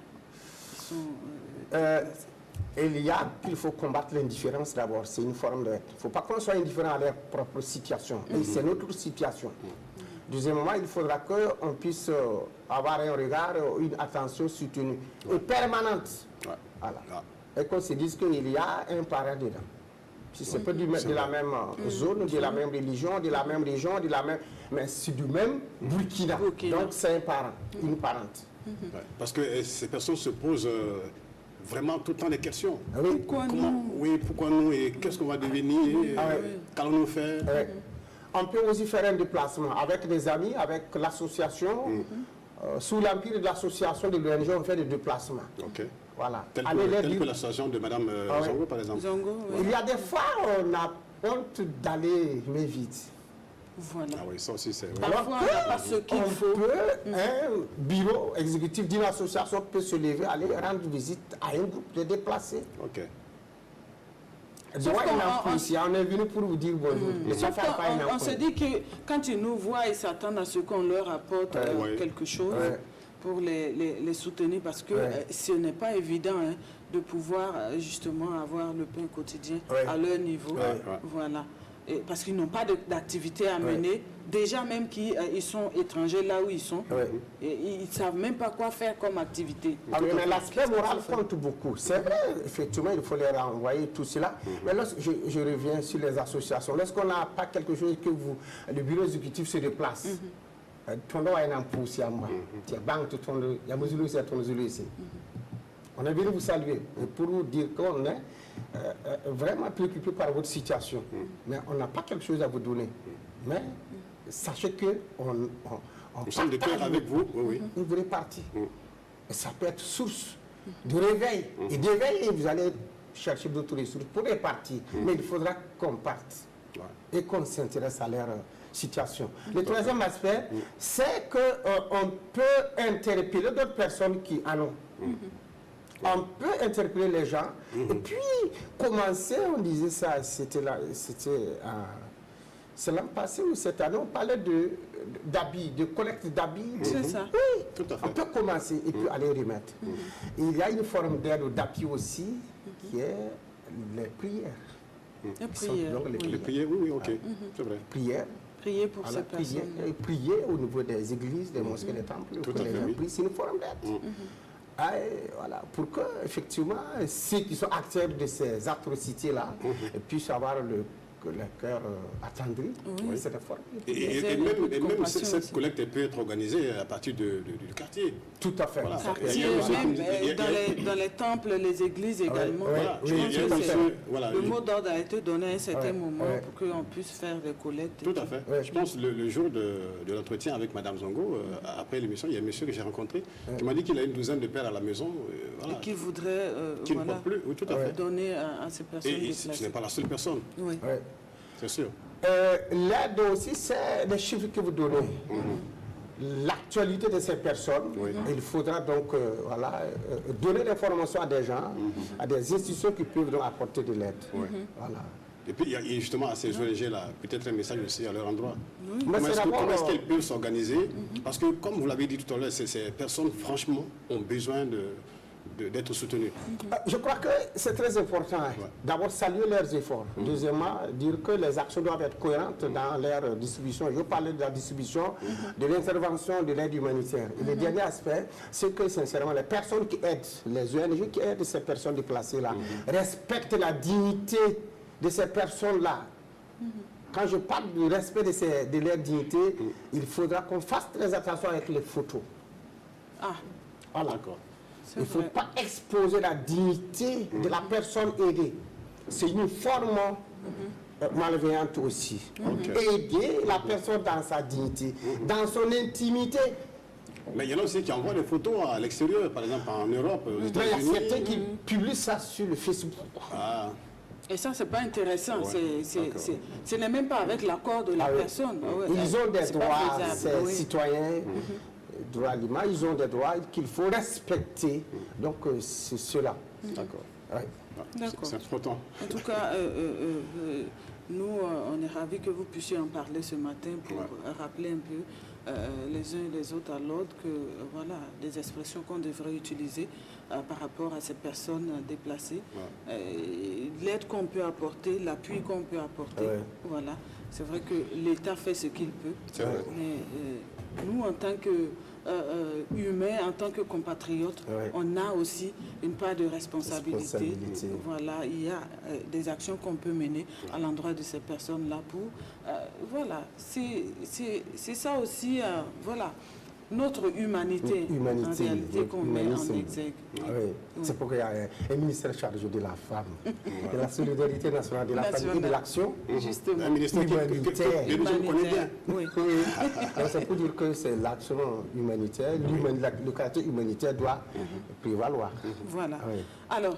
il faut combattre l'indifférence d'abord. C'est une forme d'aide. Il ne faut pas qu'on soit indifférent à leur propre situation. Et c'est notre situation. Deuxièmement, il faudra qu'on puisse avoir un regard, une attention soutenue et permanente. Et qu'on se dise qu'il y a un parent dedans. Si c'est pas de la même zone, de la même religion, de la même région, mais c'est du même Burkina. Donc c'est un parent, une parente. Parce que ces personnes se posent vraiment tout le temps des questions. Pourquoi nous et qu'est-ce qu'on va devenir, qu'allons-nous faire. On peut aussi faire un déplacement avec des amis, avec l'association. Sous l'empire de l'association de l'ONG, on fait des déplacements. Voilà. Tel que l'association de Mme Zongo, par exemple. Il y a des fois, on a honte d'aller mais vite. Voilà. Ça aussi, c'est... Parfois, on n'a pas ce qu'il faut. Un bureau exécutif d'une association peut se lever, aller rendre visite à un groupe de déplacés. On est venu pour vous dire bonjour. On se dit que quand ils nous voient, ils s'attendent à ce qu'on leur apporte quelque chose pour les soutenir parce que ce n'est pas évident de pouvoir justement avoir le pain quotidien à leur niveau. Voilà. Et parce qu'ils n'ont pas d'activité à mener. Déjà même qu'ils sont étrangers là où ils sont, et ils ne savent même pas quoi faire comme activité. Mais l'aspect moral compte beaucoup. C'est vrai, effectivement, il faut leur envoyer tout cela. Mais lorsque je reviens sur les associations. Lorsqu'on n'a pas quelque chose que le bureau exécutif se déplace, on est venu vous saluer pour vous dire qu'on est vraiment préoccupé par votre situation. Mais on n'a pas quelque chose à vous donner. Mais sachez que on sommes de cœur avec vous. Une vraie partie. Et ça peut être source de réveil. Et d'éveil, vous allez chercher d'autres ressources pour les parties. Mais il faudra qu'on parte et qu'on s'intéresse à leur situation. Le troisième aspect, c'est qu'on peut interpeller d'autres personnes qui en ont. On peut interpeller les gens et puis commencer, on disait ça, c'est l'an passé ou cette année, on parlait d'habits, de collecte d'habits. C'est ça. Oui, tout à fait. On peut commencer et puis aller remettre. Il y a une forme d'aide d'appui aussi qui est les prières. Les prières. Les prières, oui, ok, c'est vrai. Prières. Prier pour ces personnes. Prier au niveau des églises, des mosquées, des temples. Tout à fait, c'est une forme d'aide. Voilà, pour que, effectivement, ceux qui sont acteurs de ces atrocités-là puissent avoir le cœur attendri. C'est fort. Et même cette collecte peut être organisée à partir du quartier. Tout à fait. Voilà. Dans les temples, les églises également. Le mot d'ordre a été donné à un certain moment pour qu'on puisse faire des collectes. Tout à fait. Je pense le jour de l'entretien avec Mme Zongo, après l'émission, il y a un monsieur que j'ai rencontré qui m'a dit qu'il a une douzaine de pères à la maison. Et qu'il voudrait donner à ces personnes déplacées. Ce n'est pas la seule personne. Oui. C'est sûr. L'aide aussi, c'est les chiffres que vous donnez. L'actualité de ces personnes, il faudra donc donner l'information à des gens, à des institutions qui peuvent donc apporter de l'aide. Voilà. Et puis, il y a justement à ces ONG-là, peut-être un message aussi à leur endroit. Comment est-ce qu'elles peuvent s'organiser? Parce que, comme vous l'avez dit tout à l'heure, ces personnes, franchement, ont besoin d'être soutenues. Je crois que c'est très important. D'abord, saluer leurs efforts. Deuxièmement, dire que les actions doivent être cohérentes dans leur distribution. Je parlais de la distribution, de l'intervention, de l'aide humanitaire. Et le dernier aspect, c'est que, sincèrement, les personnes qui aident, les ONG qui aident ces personnes déplacées-là, respectent la dignité de ces personnes-là. Quand je parle du respect de leur dignité, il faudra qu'on fasse très attention avec les photos. Voilà. D'accord. Il ne faut pas exposer la dignité de la personne aidée. C'est une forme malveillante aussi. Aider la personne dans sa dignité, dans son intimité. Mais il y en a aussi qui envoient des photos à l'extérieur, par exemple en Europe, aux États-Unis. Il y a certains qui publient ça sur le Facebook. Et ça, c'est pas intéressant. Ce n'est même pas avec l'accord de la personne. Ils ont des droits, ces citoyens. Droit à l'image, ils ont des droits qu'il faut respecter. Donc, c'est cela. D'accord. C'est important. En tout cas, nous, on est ravis que vous puissiez en parler ce matin pour rappeler un peu les uns et les autres à l'ordre que, voilà, des expressions qu'on devrait utiliser par rapport à ces personnes déplacées. L'aide qu'on peut apporter, l'appui qu'on peut apporter. Voilà. C'est vrai que l'État fait ce qu'il peut. Mais nous, en tant que humains, en tant que compatriotes, on a aussi une part de responsabilité. Voilà, il y a des actions qu'on peut mener à l'endroit de ces personnes-là pour... voilà, c'est ça aussi, voilà, notre humanité en réalité qu'on met en exergue. C'est pourquoi il y a un ministère chargé de la femme, de la solidarité nationale, de la famille et de l'action. Justement. Un ministère humanitaire. C'est pour dire que c'est l'action humanitaire, le caractère humanitaire doit prévaloir. Voilà. Alors,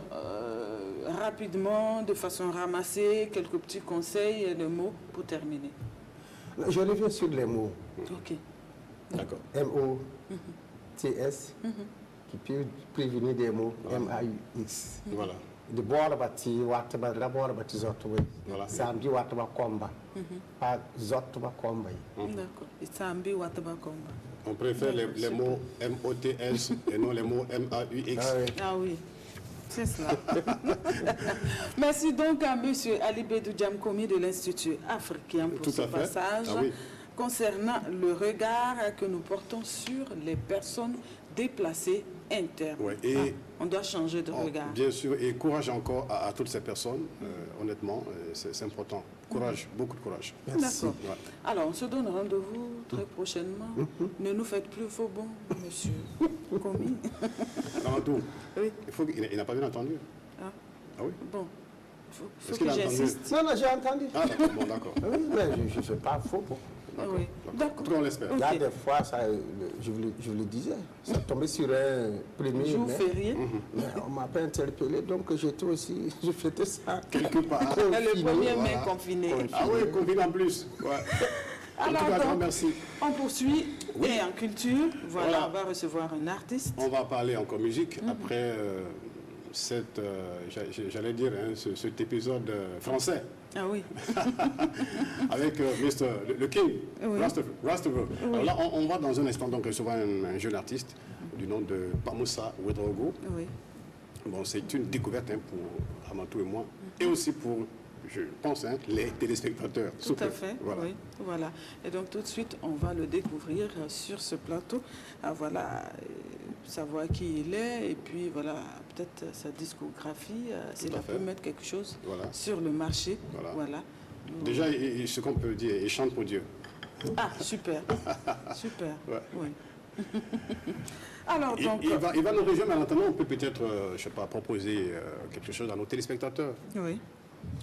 rapidement, de façon ramassée, quelques petits conseils et des mots pour terminer. Je reviens sur les mots. Ok. D'accord. M-O-T-S, qui peut prévenir des mots M-A-U-X. Voilà. De bord bati wataba la bord bati zoto sambi wataba komba pas zoto ba komba. D'accord. Et sambi wataba komba. On préfère les mots M-O-T-S et non les mots M-A-U-X. Ah oui, c'est cela. Merci donc à M. Ali Bedou Djamkomi de l'Institut africain pour ce passage concernant le regard que nous portons sur les personnes déplacées internes. Ouais, et on doit changer de regard. Bien sûr, et courage encore à toutes ces personnes, honnêtement, c'est important. Courage, beaucoup de courage. D'accord. Ouais. Alors, on se donne rendez-vous très prochainement. Ne nous faites plus faux bons, monsieur Komi. Rantou, il n'a pas bien entendu. Ah oui. Bon, faut que j'insiste. Non, j'ai entendu. Ah d'accord, bon, d'accord. Oui, mais je ne fais pas faux bon. Oui. En tout cas, on l'espère. Il y a des fois, ça, je vous le disais, ça tombait sur un premier jour férié. Mais on m'a pas interpellé, donc j'étais aussi, je faisais ça quelque part. Le 1er mai confiné. Ah oui, confiné en plus. Ouais. Alors, donc, merci. On poursuit et en culture, voilà, on va recevoir un artiste. On va parler encore musique après j'allais dire, cet épisode français. Ah oui. Avec le King, Rastaver. Alors là, on va dans un instant donc recevoir un jeune artiste du nom de Pamoussa Ouedraogo. Oui. Bon, c'est une découverte pour Amatou et moi, et aussi pour, je pense, les téléspectateurs. Tout à fait, oui. Voilà. Et donc tout de suite, on va le découvrir sur ce plateau. Voilà, savoir qui il est, et puis voilà, peut-être sa discographie, s'il a pu mettre quelque chose sur le marché. Voilà. Déjà, ce qu'on peut dire, il chante pour Dieu. Ah, super. Super. Oui. Alors, donc, il va nous rejoindre, mais en attendant, on peut peut-être, je ne sais pas, proposer quelque chose à nos téléspectateurs. Oui.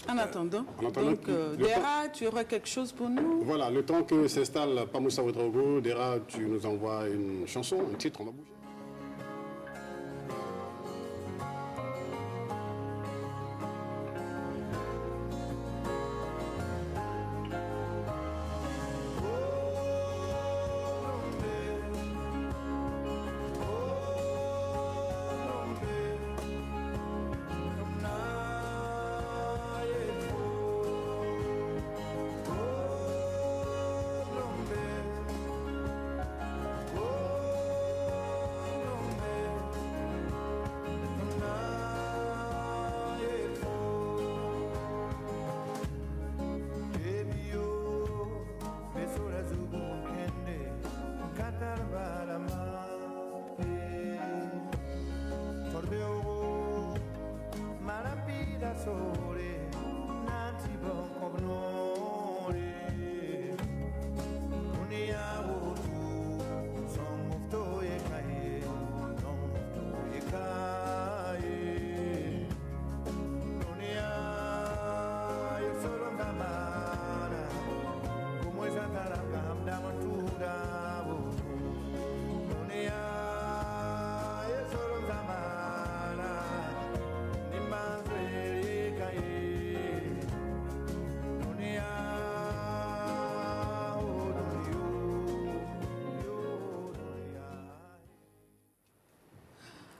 En attendant, donc, Dera, tu aurais quelque chose pour nous? Voilà, le temps que s'installe Pamoussa Ouedraogo, Dera, tu nous envoies une chanson, un titre, on va bouger.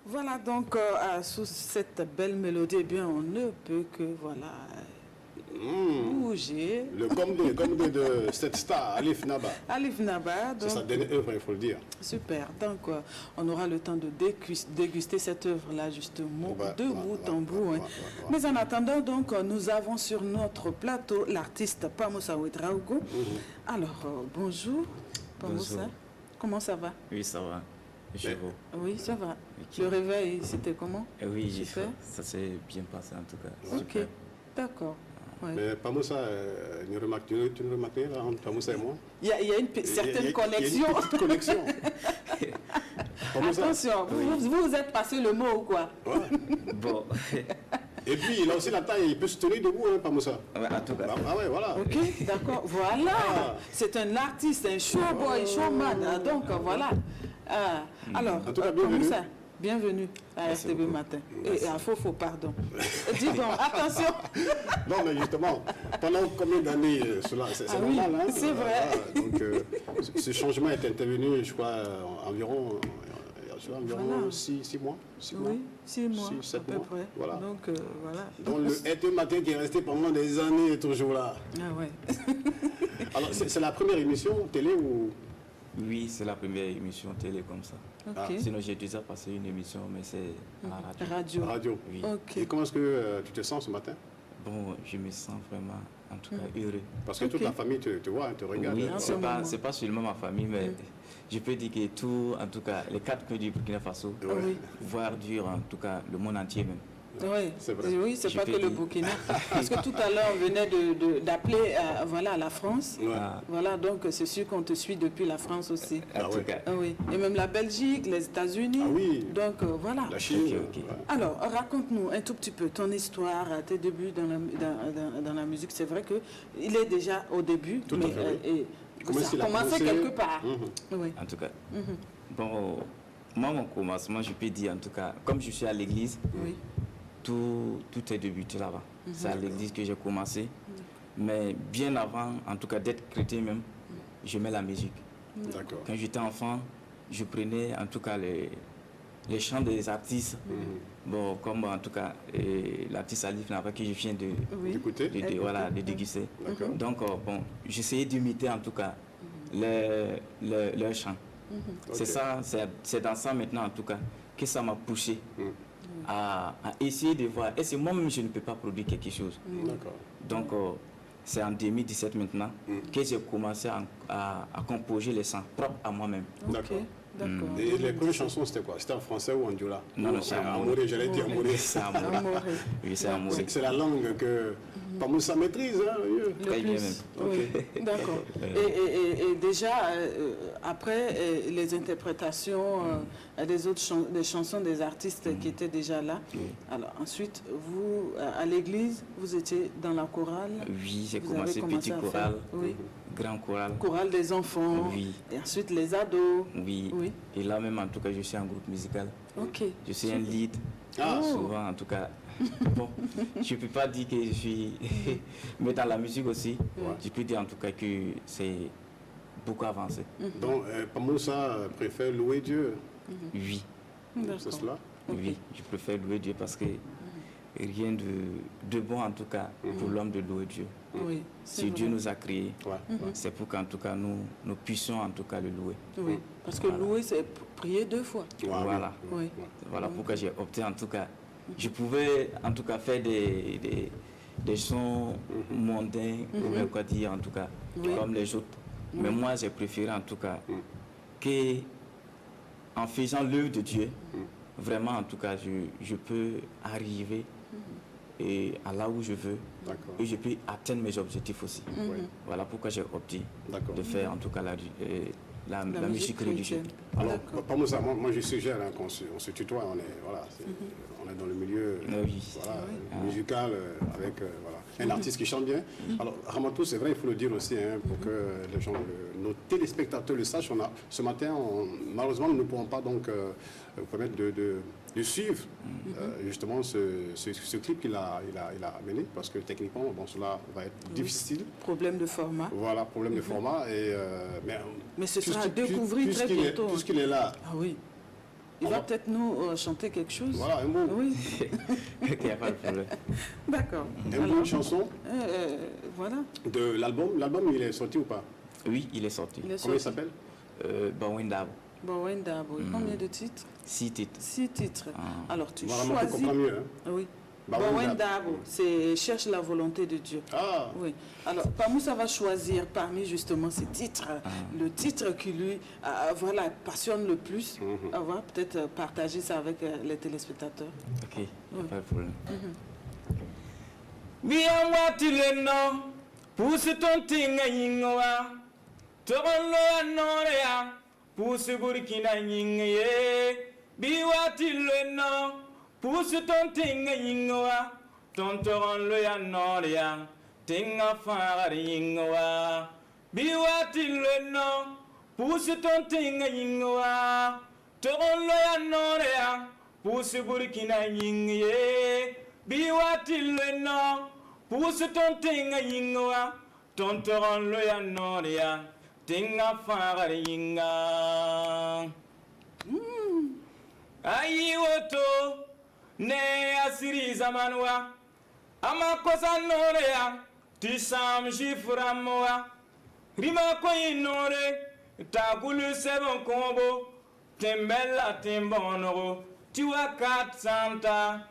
Voilà, donc, sous cette belle mélodie, eh bien, on ne peut que, voilà, bouger. Le comdé de cette star, Alif Naba. Alif Naba. C'est sa dernière œuvre, il faut le dire. Super. Donc, on aura le temps de déguster cette œuvre-là, justement, de bout en bout. Mais en attendant, donc, nous avons sur notre plateau l'artiste Pamoussa Ouedraogo. Alors, bonjour, Pamoussa. Bonjour. Comment ça va? Oui, ça va. Oui, ça va. Okay. Le réveil, c'était comment? Oui, super. Ça s'est bien passé en tout cas. Ok, d'accord. Ouais. Mais Pamoussa, tu nous remarques là, entre Pamoussa et moi? Il y a une certaine connexion. Il y a une petite connexion. Attention, vous êtes passé le mot ou quoi? Bon. Et puis, il a aussi la taille, il peut se tenir debout, hein, Pamoussa. En tout cas. Ah ouais, voilà. Ok, d'accord. Voilà. C'est un artiste, un showboy, showman. Donc, voilà. Alors, en tout cas, bienvenue. Bienvenue à RTB Matin. Et à Fofo, pardon. Dis donc, attention. Non, mais justement, pendant combien d'années cela? C'est normal, hein? C'est vrai. Donc, ce changement est intervenu, je crois, environ 6 mois. 6 mois. Oui, 6 mois, 7 à peu près. Voilà. Donc, voilà. Donc, le RTB Matin qui est resté pendant des années est toujours là. Ah ouais. Alors, c'est la première émission télé ou... Oui, c'est la première émission télé comme ça. Okay. Sinon, j'ai déjà passé une émission, mais c'est à la radio. Radio. Oui. Okay. Et comment est-ce que tu te sens ce matin? Bon, je me sens vraiment, en tout cas, heureux. Parce que toute la famille te voit, te regarde. Oui, c'est pas seulement ma famille, mais je peux dire que tout, en tout cas, les 4 coins du Burkina Faso, voire dur, en tout cas, le monde entier même. Oui, c'est vrai. Oui, c'est pas que le Burkina. Parce que tout à l'heure, on venait d'appeler à la France. Ouais. Voilà, donc c'est sûr qu'on te suit depuis la France aussi. En tout cas. Oui. Et même la Belgique, les États-Unis. Ah oui. Donc voilà. La Chine. Okay. Alors, raconte-nous un tout petit peu ton histoire, tes débuts dans la musique. C'est vrai qu'il est déjà au début, tout mais à fait, ça a commencé quelque part. Oui. En tout cas. Bon, moi, mon commencement, je peux dire, en tout cas, comme je suis à l'église, tout est débuté là-bas. C'est à l'église que j'ai commencé. Mais bien avant, en tout cas, d'être chrétien même, j'aimais la musique. D'accord. Quand j'étais enfant, je prenais en tout cas les chants des artistes. Bon, comme en tout cas l'artiste Alif Nava que je viens de déguster. Donc, bon, j'essayais d'imiter en tout cas leurs chants. C'est ça, c'est dans ça maintenant en tout cas que ça m'a poussé à essayer de voir. Et c'est moi-même je ne peux pas produire quelque chose. Donc c'est en 2017 maintenant que j'ai commencé à composer les sons propres à moi-même. D'accord. Et les premières chansons c'était quoi? C'était en français ou en diola? Non, c'est en Amoré, j'allais dire Amoré. C'est Amoré. Oui, c'est Amoré. C'est la langue que Pamoussa maîtrise, hein, très bien même. Oui, d'accord. Et déjà, après les interprétations des chansons des artistes qui étaient déjà là, alors ensuite, vous, à l'église, vous étiez dans la chorale? Oui, j'ai commencé petit choral, grand choral. Chorale des enfants, et ensuite les ados. Oui. Et là même, en tout cas, je suis un groupe musical. Je suis un lead, souvent en tout cas. Bon, je ne peux pas dire que je suis... Mais dans la musique aussi, je peux dire en tout cas que c'est beaucoup avancé. Donc, Pamoussa préfère louer Dieu? Oui. C'est cela? Oui, je préfère louer Dieu parce que rien de bon en tout cas pour l'homme de louer Dieu. Si Dieu nous a créés, c'est pour qu'en tout cas nous puissions en tout cas le louer. Oui, parce que louer c'est prier 2 fois. Voilà. Voilà pourquoi j'ai opté en tout cas. Je pouvais en tout cas faire des sons mondains, ou quoi dire en tout cas, comme les autres. Mais moi j'ai préféré en tout cas que en faisant l'œuvre de Dieu, vraiment en tout cas je peux arriver et à là où je veux et je peux atteindre mes objectifs aussi. Voilà pourquoi j'ai opté de faire en tout cas la musique religieuse. Alors, Pamoussa, moi je suggère qu'on se tutoie, on est dans le milieu musical avec un artiste qui chante bien. Alors, Ramatou, c'est vrai, il faut le dire aussi, pour que les gens, nos téléspectateurs le sachent. Ce matin, malheureusement, nous ne pourrons pas donc vous permettre de suivre justement ce clip qu'il a mené, parce que techniquement, bon, cela va être difficile. Problème de format. Voilà, problème de format. Mais ce sera à découvrir très bientôt. Puisqu'il est là. Ah oui. Il va peut-être nous chanter quelque chose. Voilà, un mot. Oui. Il n'y a pas de problème. D'accord. Un mot de chanson voilà. De l'album. L'album, il est sorti ou pas? Oui, il est sorti. Comment il s'appelle? Bawendabo. Bawendabo. Combien de titres? 6 titres. 6 titres. Alors tu voilà, choisis. On comprend mieux. Oui. Bawendabo, c'est cherche la volonté de Dieu. Oui. Alors, Pamoussa va choisir parmi justement ces titres, le titre qui lui passionne le plus. On va peut-être partager ça avec les téléspectateurs. Ok, pas de problème. Bien watileno, pousse ton tinga yingoa, torono anorea, pousse burkina yingaye, biwatileno. Pousse ton tinga yingoa, ton toron lo ya noria, tinga fara yingoa. Biwati le no, pousse ton tinga yingoa, toron lo ya noria, pousse burkina yingaye. Biwati le no, pousse ton tinga yingoa, ton toron lo ya noria, tinga fara yinga. Ayi woto. Ne asiri zamanwa ama kosa nore ya tisam shiframoa rima ko inore Tagulu sebon kombo, tembella tembono, tiwa kat santa,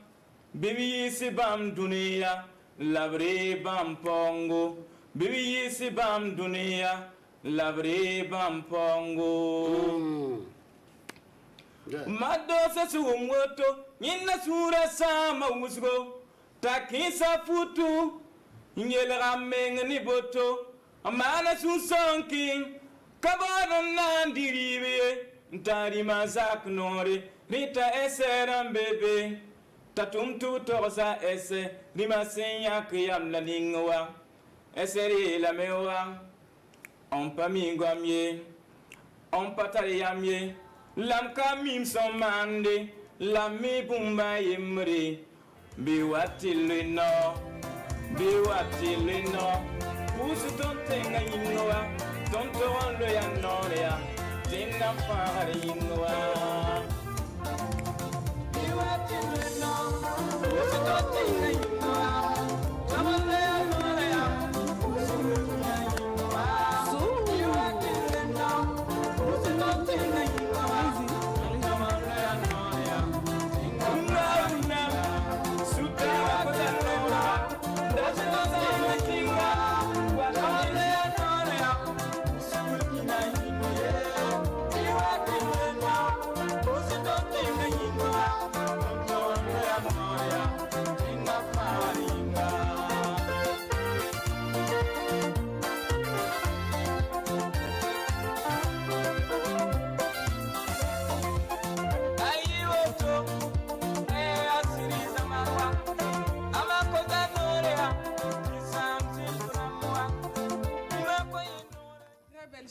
bibi si bam dunia, labre bam pongo, bibi si bam dunia, labre bam pongo. Madosa sumoto, yina sura sama usgo, takisa futu, nyelra meng ni boto, amana sun sonking. Kabaron nandiribe, ntari mazak nore, rita ese rambebe, tatum tu toza ese, rima senya kiyam la lingwa, ese ri la mewa, on pa mingwamye, on patari yamye, lam kamim son mande, lam mi bumba yemre, biwati lino, pusu tonte nga yingwa. Don't want to know ya, think I'm fine. You are children now, who's it not thinking? Come on, you are children now, who's it not thinking? Come on,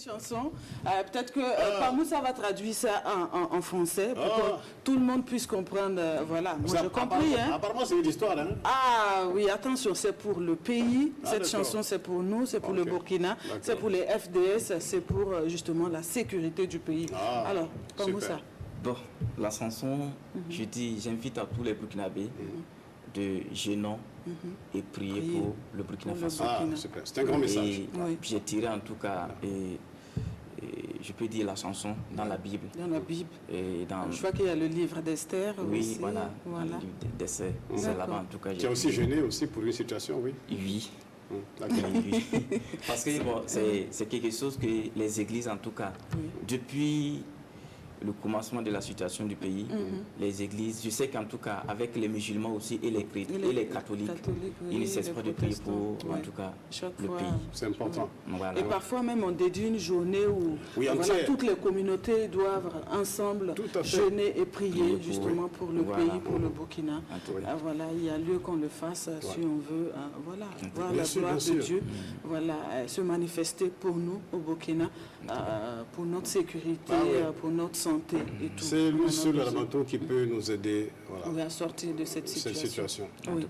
chanson. Peut-être que Pamoussa va traduire ça en français pour que tout le monde puisse comprendre. Voilà, moi j'ai compris. Apparemment, c'est une histoire. Hein? Ah oui, attention, c'est pour le pays. Cette chanson, c'est pour nous, c'est pour le Burkina, c'est pour les FDS, c'est pour justement la sécurité du pays. Alors, Pamoussa. Bon, la chanson, je dis, j'invite à tous les Burkinabés de jeûner et prier pour le Burkina Faso. C'est un grand message. J'ai tiré en tout cas, je peux dire la chanson dans la Bible. Dans la Bible. Et dans... Je vois qu'il y a le livre d'Esther. Oui, aussi. voilà. Le livre d'Esther. C'est là-bas en tout cas. Tu as aussi jeûné aussi pour une situation, oui. Oui. Oui. Parce que bon, c'est quelque chose que les églises en tout cas, depuis le commencement de la situation du pays, les églises, je sais qu'en tout cas avec les musulmans aussi et les catholiques, ils ne cessent pas de prier pour en tout cas le pays. C'est important. Voilà. Et parfois même on dédie une journée où toutes les communautés doivent ensemble jeûner et prier justement pour le pays, pour le Burkina. Voilà, il y a lieu qu'on le fasse si on veut voir la gloire de Dieu, se manifester pour nous au Burkina, pour notre sécurité, pour notre santé. C'est lui seul le Ramadan qui peut nous aider à sortir de cette situation. Oui.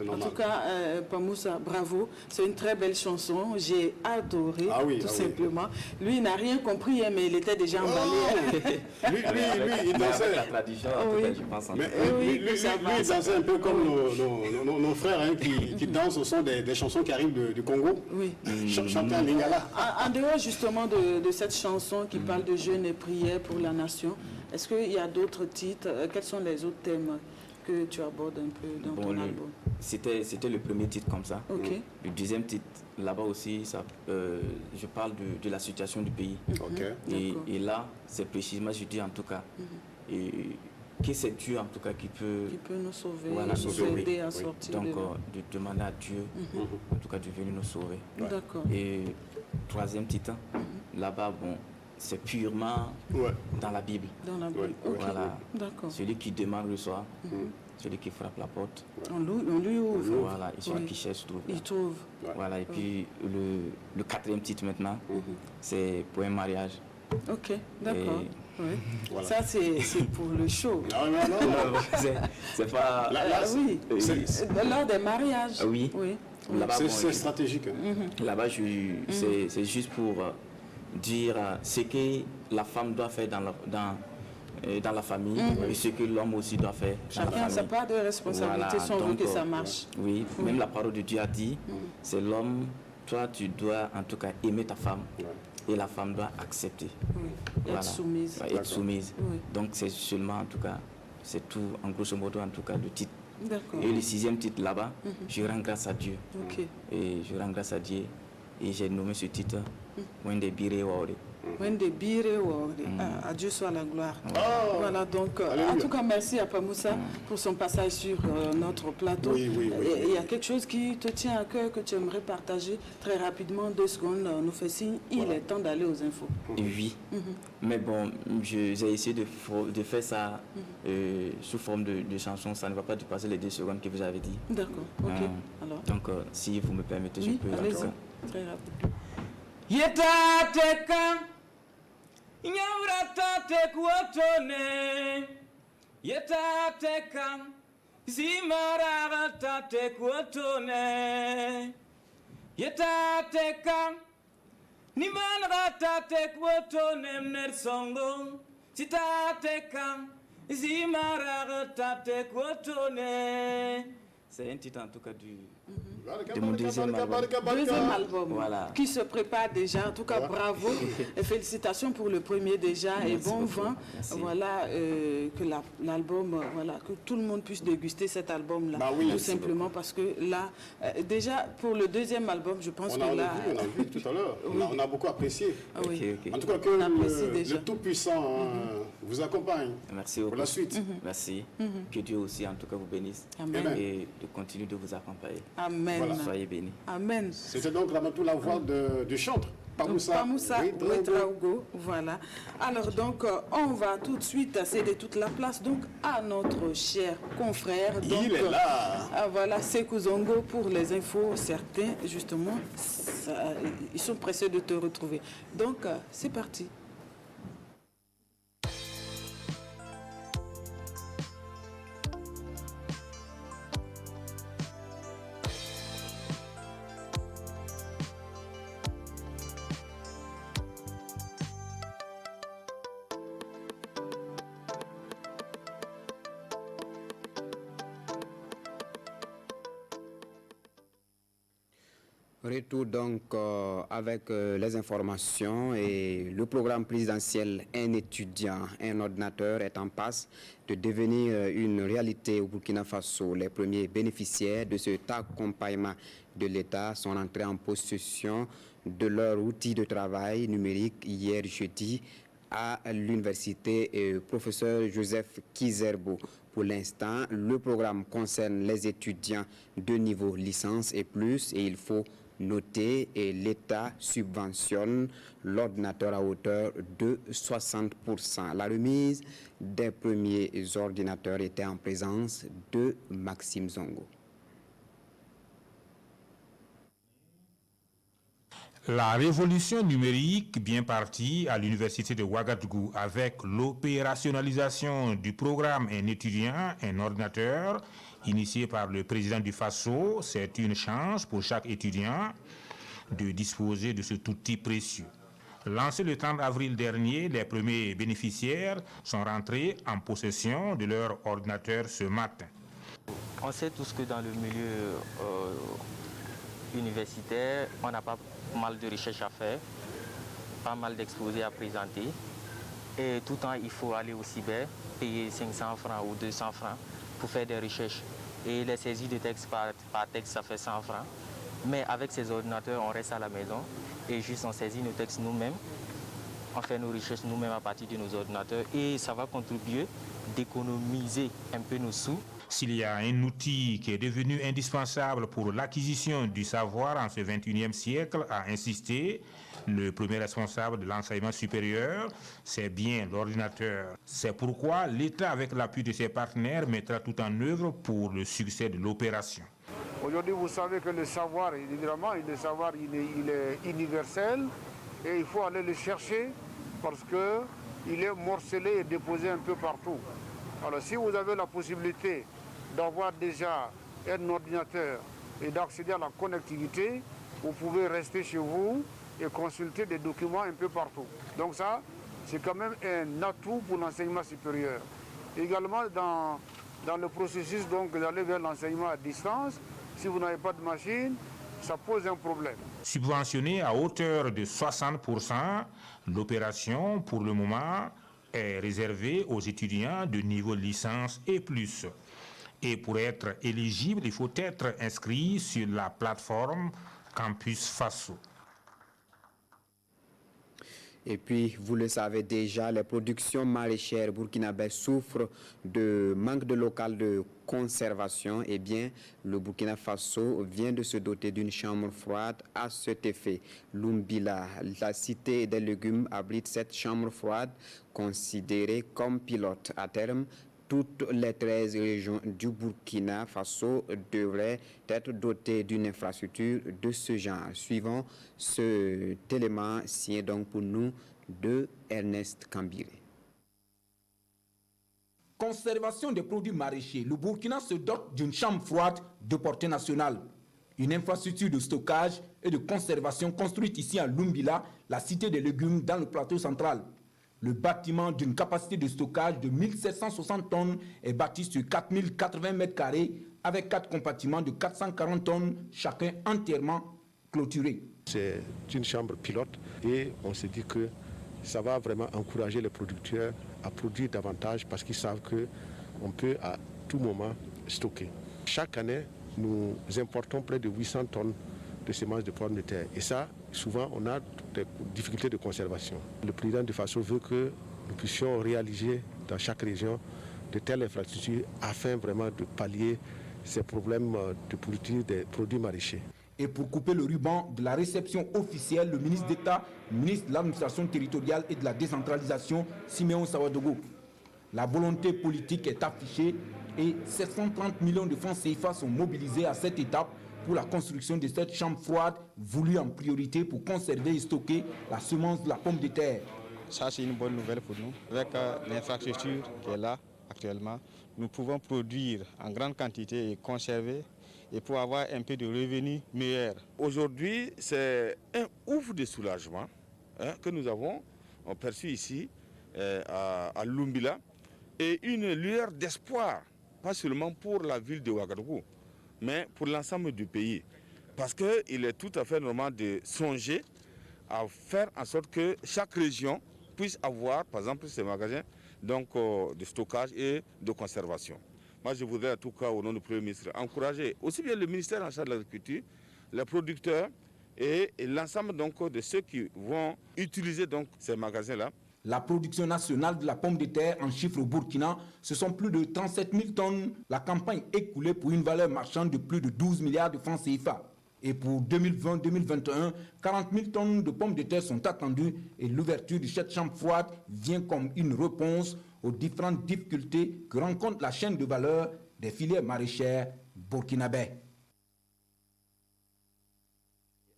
En tout cas, Pamoussa, bravo. C'est une très belle chanson. J'ai adoré, simplement. Lui, il n'a rien compris, mais il était déjà emballé. Lui, il dansait. La tradition, je pense. Lui, il dansait un peu comme nos frères qui dansent au son des chansons qui arrivent du Congo. Oui. Chantant en lingala. En dehors, justement, de cette chanson qui parle de jeûne et prière pour la nation, est-ce qu'il y a d'autres titres? Quels sont les autres thèmes que tu abordes un peu dans ton album? C'était le premier titre comme ça. Le deuxième titre, là-bas aussi, je parle de la situation du pays. Et là, c'est précisément, je dis en tout cas, que c'est Dieu en tout cas qui peut nous sauver, nous aider à sortir. Donc, de demander à Dieu, en tout cas, de venir nous sauver. D'accord. Et troisième titre, là-bas, bon, c'est purement dans la Bible. Dans la Bible. Voilà. D'accord. Celui qui demande reçoit, celui qui frappe la porte. On lui ouvre. Voilà. Et celui qui cherche trouve. Il trouve. Voilà. Et puis le quatrième titre maintenant, c'est pour un mariage. Ok, d'accord. Voilà. Ça, c'est pour le show. Non, c'est pas... lors des mariages. Oui. C'est stratégique. Là-bas, c'est juste pour dire ce que la femme doit faire dans la famille et ce que l'homme aussi doit faire dans la famille. Chacun a sa part de responsabilité si on veut que ça marche. Oui, même la parole de Dieu a dit, c'est l'homme, toi tu dois en tout cas aimer ta femme et la femme doit accepter. Oui. Être soumise. Être soumise. Oui. Donc c'est seulement, en tout cas, c'est tout, en grosso modo, en tout cas, le titre. D'accord. Et le 6e titre là-bas, je rends grâce à Dieu. Okay. Et je rends grâce à Dieu. Et j'ai nommé ce titre Wende Bire Wawde. Wende Bire Wawde. À Dieu soit la gloire. Voilà, donc, en tout cas, merci à Pamoussa pour son passage sur notre plateau. Oui. Il y a quelque chose qui te tient à cœur que tu aimerais partager très rapidement, 2 secondes, nous fait signe. Il est temps d'aller aux infos. Oui, mais bon, j'ai essayé de faire ça sous forme de chanson. Ça ne va pas dépasser les 2 secondes que vous avez dit. D'accord, ok. Alors. Donc, si vous me permettez, je peux... Très rapide. Yetateka Nyauratate kuotone Yetateka Zimaratate kuotone Yetateka Nimanratate kuotone Mnersongo Sitateka Zimaratate kuotone. C'est un titre en tout cas de mon deuxième album. Voilà. Qui se prépare déjà. En tout cas, bravo. Et félicitations pour le premier déjà. Merci et bon beaucoup. vent. Merci. Voilà, que l'album, voilà, que tout le monde puisse déguster cet album-là. Tout simplement parce que là, déjà pour le deuxième album, je pense on a vu tout à l'heure. On a beaucoup apprécié. Oui. En tout cas, que le Tout-Puissant vous accompagne. Merci beaucoup. Pour la suite. Merci. Que Dieu aussi, en tout cas, vous bénisse. Amen. Et de continuer de vous accompagner. Amen. Voilà. Soyez bénis. Amen. C'était donc Ramatou, la voix du chantre. Pamoussa Ouedraogo. Voilà. Alors donc, on va tout de suite céder toute la place donc à notre cher confrère. Donc, il est là. Voilà, Sekou Zongo pour les infos. Certains, justement, ils sont pressés de te retrouver. Donc, c'est parti. Retour donc avec les informations et le programme présidentiel Un étudiant, un ordinateur est en passe de devenir une réalité au Burkina Faso. Les premiers bénéficiaires de cet accompagnement de l'État sont entrés en possession de leur outil de travail numérique hier jeudi à l'université professeur Joseph Kizerbo. Pour l'instant, le programme concerne les étudiants de niveau licence et plus et il faut noter et l'État subventionne l'ordinateur à hauteur de 60%. La remise des premiers ordinateurs était en présence de Maxime Zongo. La révolution numérique bien partie à l'université de Ouagadougou avec l'opérationnalisation du programme Un étudiant, un ordinateur, initié par le président du Faso, c'est une chance pour chaque étudiant de disposer de cet outil précieux. Lancé le 30 avril dernier, les premiers bénéficiaires sont rentrés en possession de leur ordinateur ce matin. On sait tous que dans le milieu universitaire, on n'a pas mal de recherches à faire, pas mal d'exposés à présenter. Et tout le temps, il faut aller au cyber, payer 500 francs ou 200 francs pour faire des recherches. Et les saisies de texte par texte, ça fait 100 francs. Mais avec ces ordinateurs, on reste à la maison et juste on saisit nos textes nous-mêmes. On fait nos recherches nous-mêmes à partir de nos ordinateurs et ça va contribuer d'économiser un peu nos sous. S'il y a un outil qui est devenu indispensable pour l'acquisition du savoir en ce 21e siècle, a insisté le premier responsable de l'enseignement supérieur, c'est bien l'ordinateur. C'est pourquoi l'État, avec l'appui de ses partenaires, mettra tout en œuvre pour le succès de l'opération. Aujourd'hui, vous savez que le savoir, évidemment, il est universel et il faut aller le chercher parce qu'il est morcelé et déposé un peu partout. Alors, si vous avez la possibilité d'avoir déjà un ordinateur et d'accéder à la connectivité, vous pouvez rester chez vous et consulter des documents un peu partout. Donc ça, c'est quand même un atout pour l'enseignement supérieur. Également, dans le processus d'aller vers l'enseignement à distance, si vous n'avez pas de machine, ça pose un problème. Subventionnée à hauteur de 60%, l'opération, pour le moment, est réservée aux étudiants de niveau licence et plus. Et pour être éligible, il faut être inscrit sur la plateforme Campus Faso. Et puis, vous le savez déjà, les productions maraîchères burkinabè souffrent de manque de local de conservation. Eh bien, le Burkina Faso vient de se doter d'une chambre froide à cet effet. Lumbila, la cité des légumes, abrite cette chambre froide considérée comme pilote. À terme, toutes les 13 régions du Burkina Faso devraient être dotées d'une infrastructure de ce genre. Suivant ce élément signé donc pour nous de Ernest Kambiré. Conservation des produits maraîchers. Le Burkina se dote d'une chambre froide de portée nationale. Une infrastructure de stockage et de conservation construite ici à Lumbila, la cité des légumes dans le plateau central. Le bâtiment d'une capacité de stockage de 1760 tonnes est bâti sur 4080 mètres carrés avec 4 compartiments de 440 tonnes, chacun entièrement clôturé. C'est une chambre pilote et on se dit que ça va vraiment encourager les producteurs à produire davantage parce qu'ils savent qu'on peut à tout moment stocker. Chaque année, nous importons près de 800 tonnes de semences de pommes de terre. Et ça, souvent, on a des difficultés de conservation. Le président de Faso veut que nous puissions réaliser dans chaque région de telles infrastructures afin vraiment de pallier ces problèmes de pourriture des produits maraîchers. Et pour couper le ruban de la réception officielle, le ministre d'État, ministre de l'administration territoriale et de la décentralisation, Siméon Sawadogo. La volonté politique est affichée et 730 millions de francs CFA sont mobilisés à cette étape pour la construction de cette chambre froide voulue en priorité pour conserver et stocker la semence de la pomme de terre. Ça, c'est une bonne nouvelle pour nous. Avec l'infrastructure qui est là actuellement, nous pouvons produire en grande quantité et conserver et pour avoir un peu de revenus meilleurs. Aujourd'hui, c'est un ouf de soulagement que nous avons perçu ici à Lumbila et une lueur d'espoir, pas seulement pour la ville de Ouagadougou, mais pour l'ensemble du pays. Parce qu'il est tout à fait normal de songer à faire en sorte que chaque région puisse avoir, par exemple, ces magasins donc, de stockage et de conservation. Moi, je voudrais, en tout cas, au nom du Premier ministre, encourager aussi bien le ministère en charge de l'agriculture, les producteurs et l'ensemble de ceux qui vont utiliser donc, ces magasins-là. La production nationale de la pomme de terre en chiffre au Burkina, ce sont plus de 37 000 tonnes. La campagne écoulée pour une valeur marchande de plus de 12 milliards de francs CFA. Et pour 2020-2021, 40 000 tonnes de pommes de terre sont attendues et l'ouverture de cette chambre froide vient comme une réponse aux différentes difficultés que rencontre la chaîne de valeur des filières maraîchères burkinabè.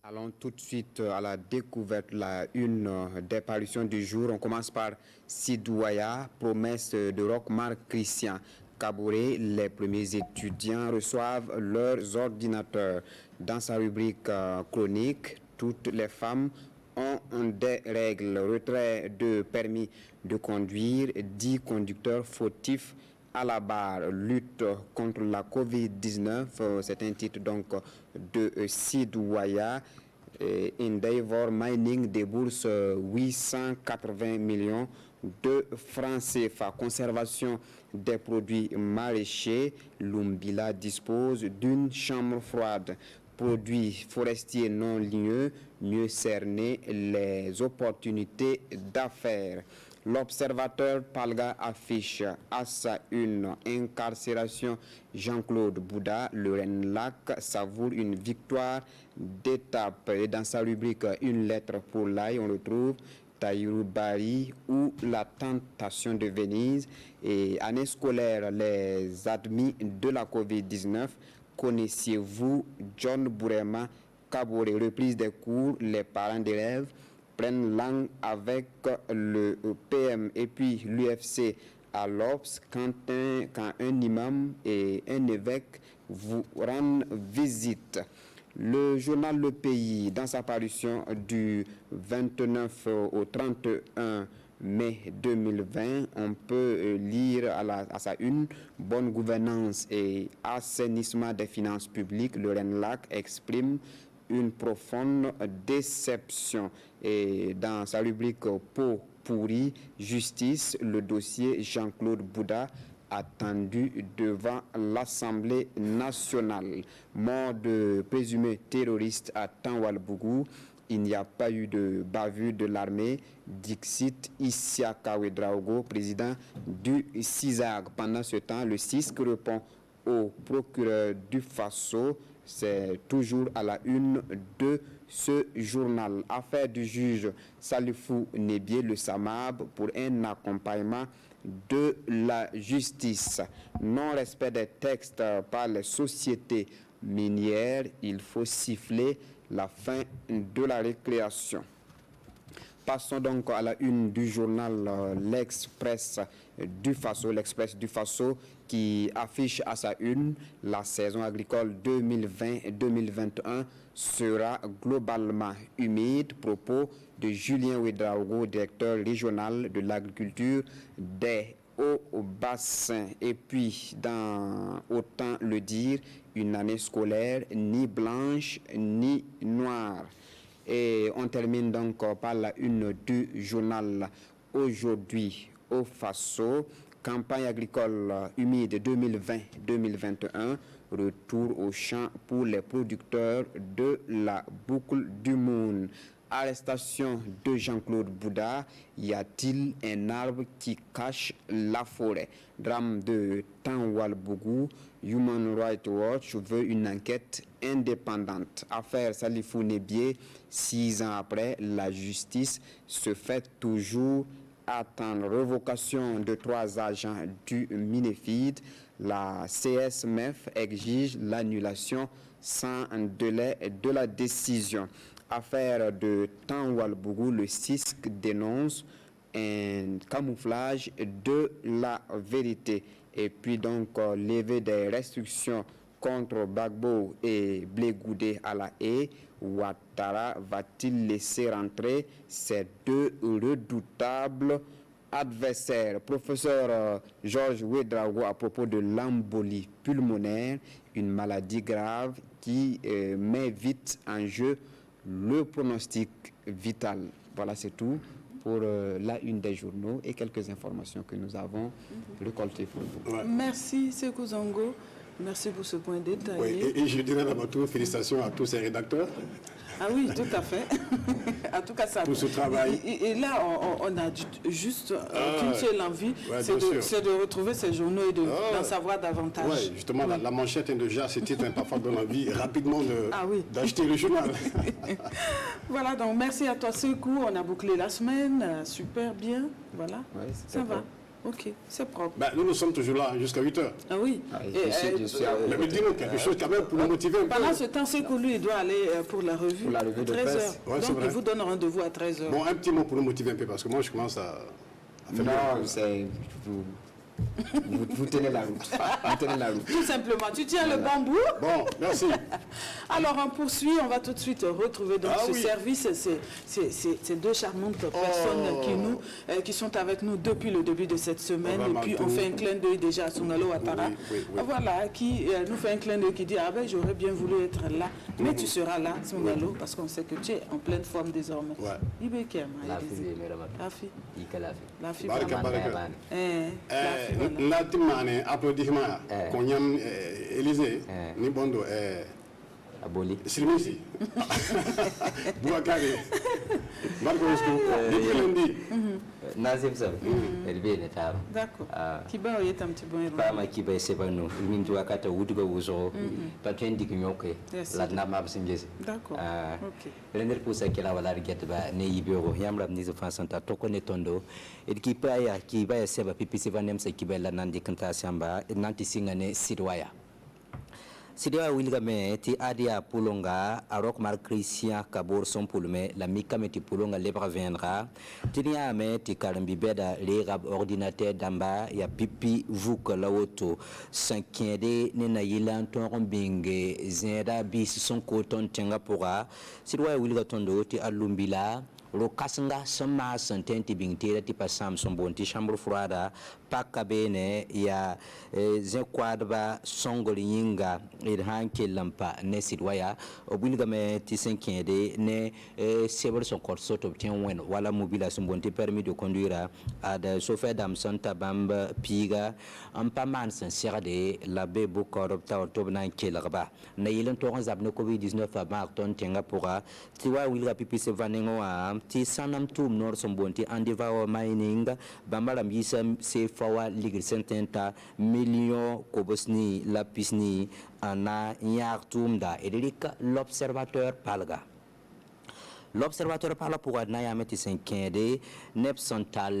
Allons tout de suite à la découverte, la une des parutions du jour. On commence par Sidouaya, promesse de Rochmar Christian Kaboré. Les premiers étudiants reçoivent leurs ordinateurs. Dans sa rubrique chronique, toutes les femmes ont des règles. Retrait de permis de conduire, 10 conducteurs fautifs à la barre, lutte contre la Covid-19, c'est un titre donc de Sidouaya. Endeavor Mining débourse 880 millions de francs CFA. Conservation des produits maraîchers, Lumbila dispose d'une chambre froide. Produits forestiers non ligneux, mieux cerner les opportunités d'affaires. L'observateur Palga affiche à sa une incarcération Jean-Claude Bouda. Le Renlac savoure une victoire d'étape. Et dans sa rubrique Une lettre pour l'ail, on retrouve Taïrou Bari ou La tentation de Venise. Et année scolaire, les admis de la Covid-19. Connaissiez-vous John Bourema Kaboré? Reprise des cours, les parents d'élèves prennent langue avec le PM et puis l'UFC à l'Obs quand un imam et un évêque vous rendent visite. Le journal Le Pays, dans sa parution du 29 au 31 mai 2020, on peut lire à sa une « Bonne gouvernance et assainissement des finances publiques ». Le Renlac exprime une profonde déception. Et dans sa rubrique Peau pourrie, justice, le dossier Jean-Claude Bouda attendu devant l'Assemblée nationale. Mort de présumé terroriste à Tanwalbougou. Il n'y a pas eu de bavure de l'armée. Dixit Isiaka Ouedraogo, président du CISAG. Pendant ce temps, le CISC répond au procureur du Faso. C'est toujours à la une de ce journal. Affaire du juge Salifou Nebié, le SAMAB, pour un accompagnement de la justice. Non-respect des textes par les sociétés minières, il faut siffler la fin de la récréation. Passons donc à la une du journal L'Express du Faso. L'Express du Faso qui affiche à sa une la saison agricole 2020-2021 sera globalement humide. Propos de Julien Ouedraogo, directeur régional de l'agriculture des Hauts-Bassins. Et puis, dans autant le dire, une année scolaire ni blanche ni noire. Et on termine donc par la une du journal Aujourd'hui au Faso. Campagne agricole humide 2020-2021. Retour au champ pour les producteurs de la boucle du Monde. Arrestation de Jean-Claude Bouda. Y a-t-il un arbre qui cache la forêt? Drame de Tanwalbougou. Human Rights Watch veut une enquête indépendante. Affaire Salifou Nebié, 6 ans après, la justice se fait toujours attendre. Révocation de 3 agents du Minefid. La CSMF exige l'annulation sans délai de la décision. Affaire de Tanwalbougou, le CISC dénonce un camouflage de la vérité. Et puis donc lever des restrictions contre Gbagbo et Blé Goudé à la haie. Ouattara va-t-il laisser rentrer ces deux redoutables adversaires? Professeur Georges Ouedraogo à propos de l'embolie pulmonaire, une maladie grave qui met vite en jeu le pronostic vital. Voilà, c'est tout pour la une des journaux et quelques informations que nous avons récoltées pour vous. Ouais. Merci Sékou Zongo, merci pour ce point détaillé. Oui, et je dirais d'abord tout, félicitations à tous ces rédacteurs. Ah oui, tout à fait. En tout cas, ça. Pour ce travail. Et là, on a juste qu'une seule envie, c'est de retrouver ces journaux et d'en savoir davantage. Oui, justement, la manchette déjà, ce titre parfois donne envie rapidement d'acheter le journal. Voilà, donc merci à toi, Sékou. On a bouclé la semaine, super bien. Voilà, ça va. Ok, c'est propre. Ben, nous sommes toujours là jusqu'à 8h. Ah oui. Mais dis-nous quelque chose quand même pour nous motiver un peu. Pendant ce temps, c'est que lui, il doit aller pour la revue. Pour la revue de presse. Ouais, donc, il vous donne rendez-vous à 13h. Bon, un petit mot pour nous motiver un peu, parce que moi, je commence à faire... Non, c'est... Vous tenez la route. Vous tenez la route. Tout simplement. Tu tiens le bambou. Bon, merci. Alors, on poursuit. On va tout de suite retrouver dans ce service ces deux charmantes personnes qui sont avec nous depuis le début de cette semaine. Et puis, on fait un clin d'œil déjà à Sungalo Ouattara. Voilà, qui nous fait un clin d'œil qui dit « Ah ben, j'aurais bien voulu être là. » Mais tu seras là, Sungalo, parce qu'on sait que tu es en pleine forme désormais. Natimane applaudissement Konyam Élysée ni bondo aboli Silmisi Bouakari Marco Lundi Nazim Sam Elbe Netar. D'accord. Kiba est un petit bon héros. Pas ma Kiba c'est pas nous. Min tu akata wutuga wuzo. Pas tendi kinyoke. La nama singezi. D'accord. OK. Renner pour ça qu'elle a la rigette ba ne yibero yamra ni zo fansanta to konetondo. Et qui ba seba pipi sevanem se kiba la nandi kanta samba nanti singane sidwaya. Sidia Wilgame ti adia Poulonga, Arok Mar Christian Kabor son Poulme, la Mikameti Poulonga Lebra viendra. Tinia me ti Karambibeda, les rab ordinateur d'amba, ya pipi vuk laoto, Sankiende, Nena Yilan, Tombinge, Zenda bis son coton Tengapura, Sidia Wilgatondo ti Alumbila. Lo kasanga sama sententi bingtira ti pasam son bonti chambre froida pakabene ya zenkwadba songol yinga irhan kelampa ne sidwaya obulgame tisenkede ne seber son korso to tien wala mobile sumbonti permis de conduire ad chauffeur d'amson tabamba piga ampa man sen serde la be bukor ta to nan kelaba na yilen to zabne covid-19 marton tenga pora tiwa wilga pipi se vanengo a ti sanam tum nor sombonti andiva mining bambala mbisa se fawa ligir sententa million kobosni la pisni ana yaktumda edelika l'observateur palga. L'observateur parle pour Adnaya Metisenkende, Nepsantal,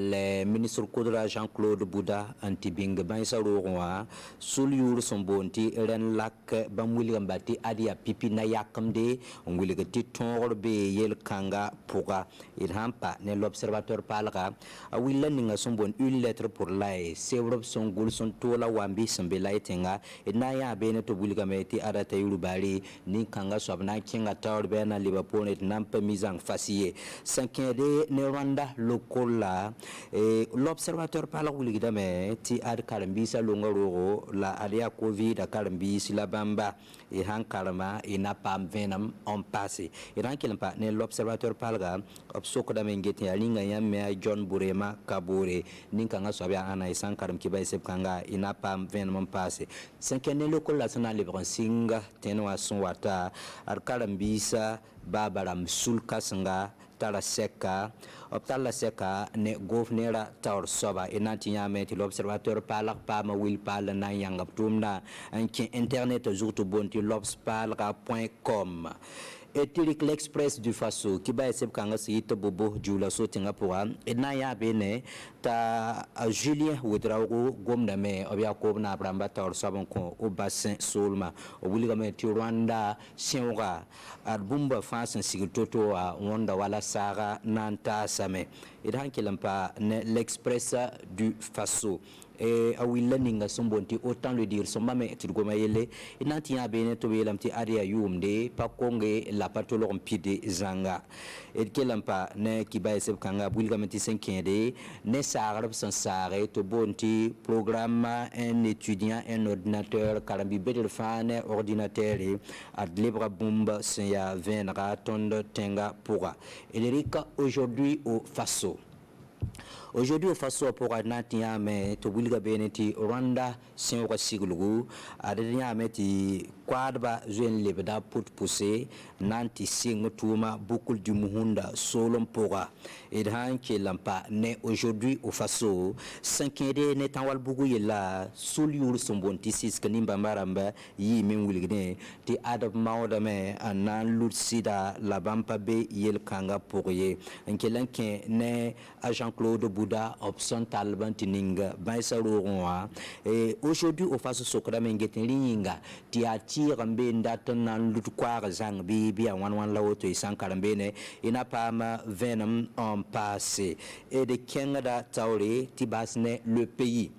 ministre Koudra Jean-Claude Bouda, Antibing, Bansaroroa, Souliour Sombonti, Eren Lak, Bamwilgambati, Adia Pipi Nayakamde, on will get Titor Be Yel Kanga Pura, Irhampa, l'observateur parlera, a will lending a sombon une lettre pour l'aïe, Several son Gulson Tola Wambi Sambelaitenga, et Naya Beneto Wilgameti, Adata Yulubari, Ninkanga Swabna Kinga Tower Bena, Liverpool, et Nampa en facié. Cinquième ne Rwanda local et l'observateur parle de ti ad Kalambisa Longoro la aria Covid à Kalambis la Bamba et Han Kalama et Napam Venom en passé. Et dans quel pas l'observateur parle obsoko da mengeti ya linga ya me John Burema Kabore Ninkanga Swabia Ana et San Karam Kiba Sepkanga et Napam Venom en passé. Cinquième local la Sana Lebransinga Tenwa Sonwata ad Kalambisa Babaram Sulkasanga Tala Seka Optala Seka ne Governera Taur Soba et Nantiameti l'observateur Palak Pama Will Pal Nayanga Tumna un internet Zoutou Bonti lobspalra.com. Et l'Express du Faso qui va essayer de se bobo Jula Sotingapura et Naya Bene ta Julien Ouedraogo Gomdame Obia Kobna Bramba Taur Sabonko au bassin Solma au William Rwanda Sienra Arbumba France Sigitoto à Wanda Wala Sara Nanta Same et dans l'Express du Faso. Et à Willing à son bonti, autant le dire, son maman est le gomaïle, et n'antia bene to belamti aria yumde, pas conge la patolon pide zanga. Et kelampa ne kiba esep kanga, bulgamenti 5 ne sarab sans sare, to bonti, programme, un étudiant, un ordinateur, karambi bedel fan, ordinateur, et ad libra bomba, seya venra, tonde tenga pura. Et Erika aujourd'hui au Faso. Aujourd'hui, au Faso pour Adnatia, mais to Wilga Beneti, Rwanda, Saint-Oua Siglugu, Adria Meti, Quadba, Jeune Lebeda, Put Poussé, Nanti Sing Touma, beaucoup du Muhunda, Solom Pora, et Hanki Lampa, né aujourd'hui au Faso, 5e n'étant Walbougou là, Souliour Sombontisis, Kanimba Maramba, Yi Mingwilgne, Ti Adab Maodame, Anan Lutsida, La Bampa Be, Yel Kanga Pourrier, un Kelankin, né à Jean-Claude Bouda, Opson Talban Tininga, Baïsarouroa, et aujourd'hui au Faso Sokramengetinga, Ti attire un ben d'Atan Lutquar Zang Bibi à Wan Laoto et San Karambene, et n'a pas Venom en passé, et de Kengada Tauri, Tibasne, le pays.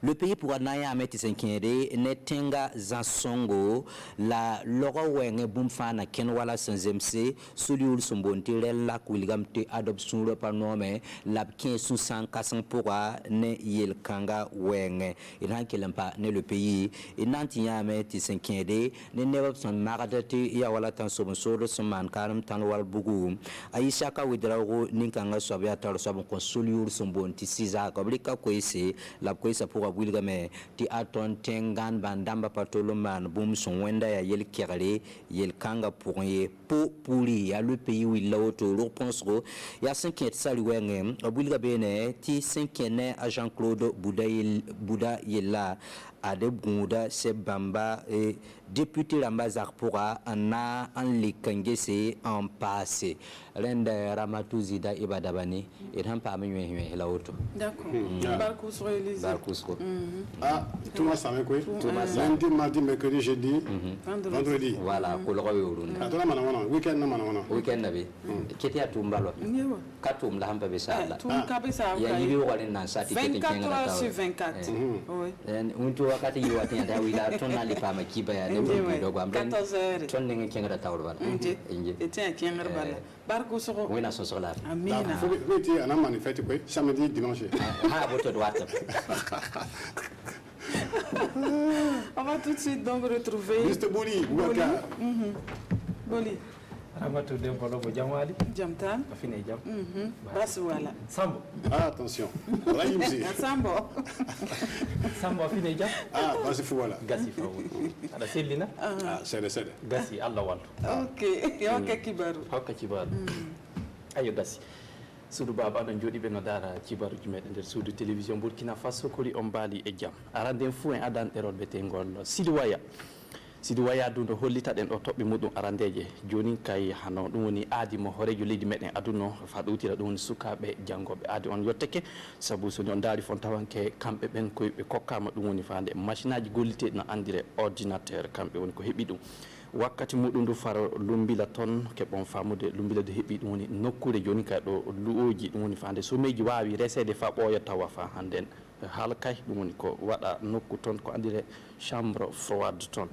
Le pays pour Anaya Ameti Senkere, Netenga Zansongo, la Laura Wenge Bumfana Kenwala Sanzemse, Soulioul Sombonti, la Kouligamte adoption le panome, la 15 sous Kassampura, ne Yel Kanga Wenge, et Rankelampa, ne le pays, et Nantia Ameti Senkere, ne Nevopson Maradati, Yawala Tansomso, Soman Karam Tanwal Bougou, Aishaka Widrao, Ninkanga Sobiatar Sobon, Soulioul Sombonti, Siza, Koblika Kwese, la Kwesa pour Wilgame, ti aton tengan bandamba patoloman, boum son wenda ya yel kerale, yel kanga pour ye, po pouli, ya le pays où il l'a auto, l'oponsro, ya 5e saluenge, Wilgabene, ti 5e à Jean-Claude Bouda yella, à de Bouda, se bamba, et député Rambazar pourra, en a en likangese en passé. Renda Ramatouzida Ibadabani, et un parmi la auto. D'accord. Barcous réalisé. Barcous. Ah, Thomas Samekwe. Lundi, mardi, mercredi, jeudi, vendredi. Voilà, pour le royaume. Attends, manana, week-end, manana. Week-end, nabi. Qui à Tumbalo. Katum, la Hampa Bessa. Tum Kabessa. Il y a eu un an, ça, 24 heures sur 24. Oui. Un tour wakati yi watin da wila ton na lipa ma kiba ya ne do gam 14h ton ne kengra tawr bal inje ete kengra bal barku so wena so so la amina faut que ana manifeste quoi samedi dimanche ha boto do wata. On va tout de suite donc retrouver Mr. Boli Boubacar. Boli Ramatu Dembolo bo jamwali jamtan afine jam bas wala Sambo attention Raimzi Sambo afine jam bas fu wala gasi fa ada sellina sede gasi Allah walto okay kibaru ayo gasi suudu baba aɗon jooɗi ɓe no daara cibaruji meɗen nder suudu télévision Burkina Faso kori on mbaali e jaam aranden fuu en adan ɗerol betengol Sidi Waya du no hollita ɗen ɗo toɓɓe muɗum arandeje joni kay hano ɗum woni aadi mo horejo leydi meɗen aduno fa ɗowtira ɗum woni sukaɓe janggoɓe aadi on yetteke saabu soni on daari fon tawanke kamɓe ɓen koyeɓe kokkama ɗum woni fande machine aji golliteɗi no andire ordinateur kamɓe woni ko heeɓi ɗum wakkati muɗum ndu faro lumbila toon keɓon famude lumbila de heeɓi ɗum woni nokkure joni kay ɗo lu'oji ɗum woni fande someji wawi resede fa ɓooya tawa fa hannden haala kay ɗum woni ko waɗa nokku toon ko andire chambre froide toon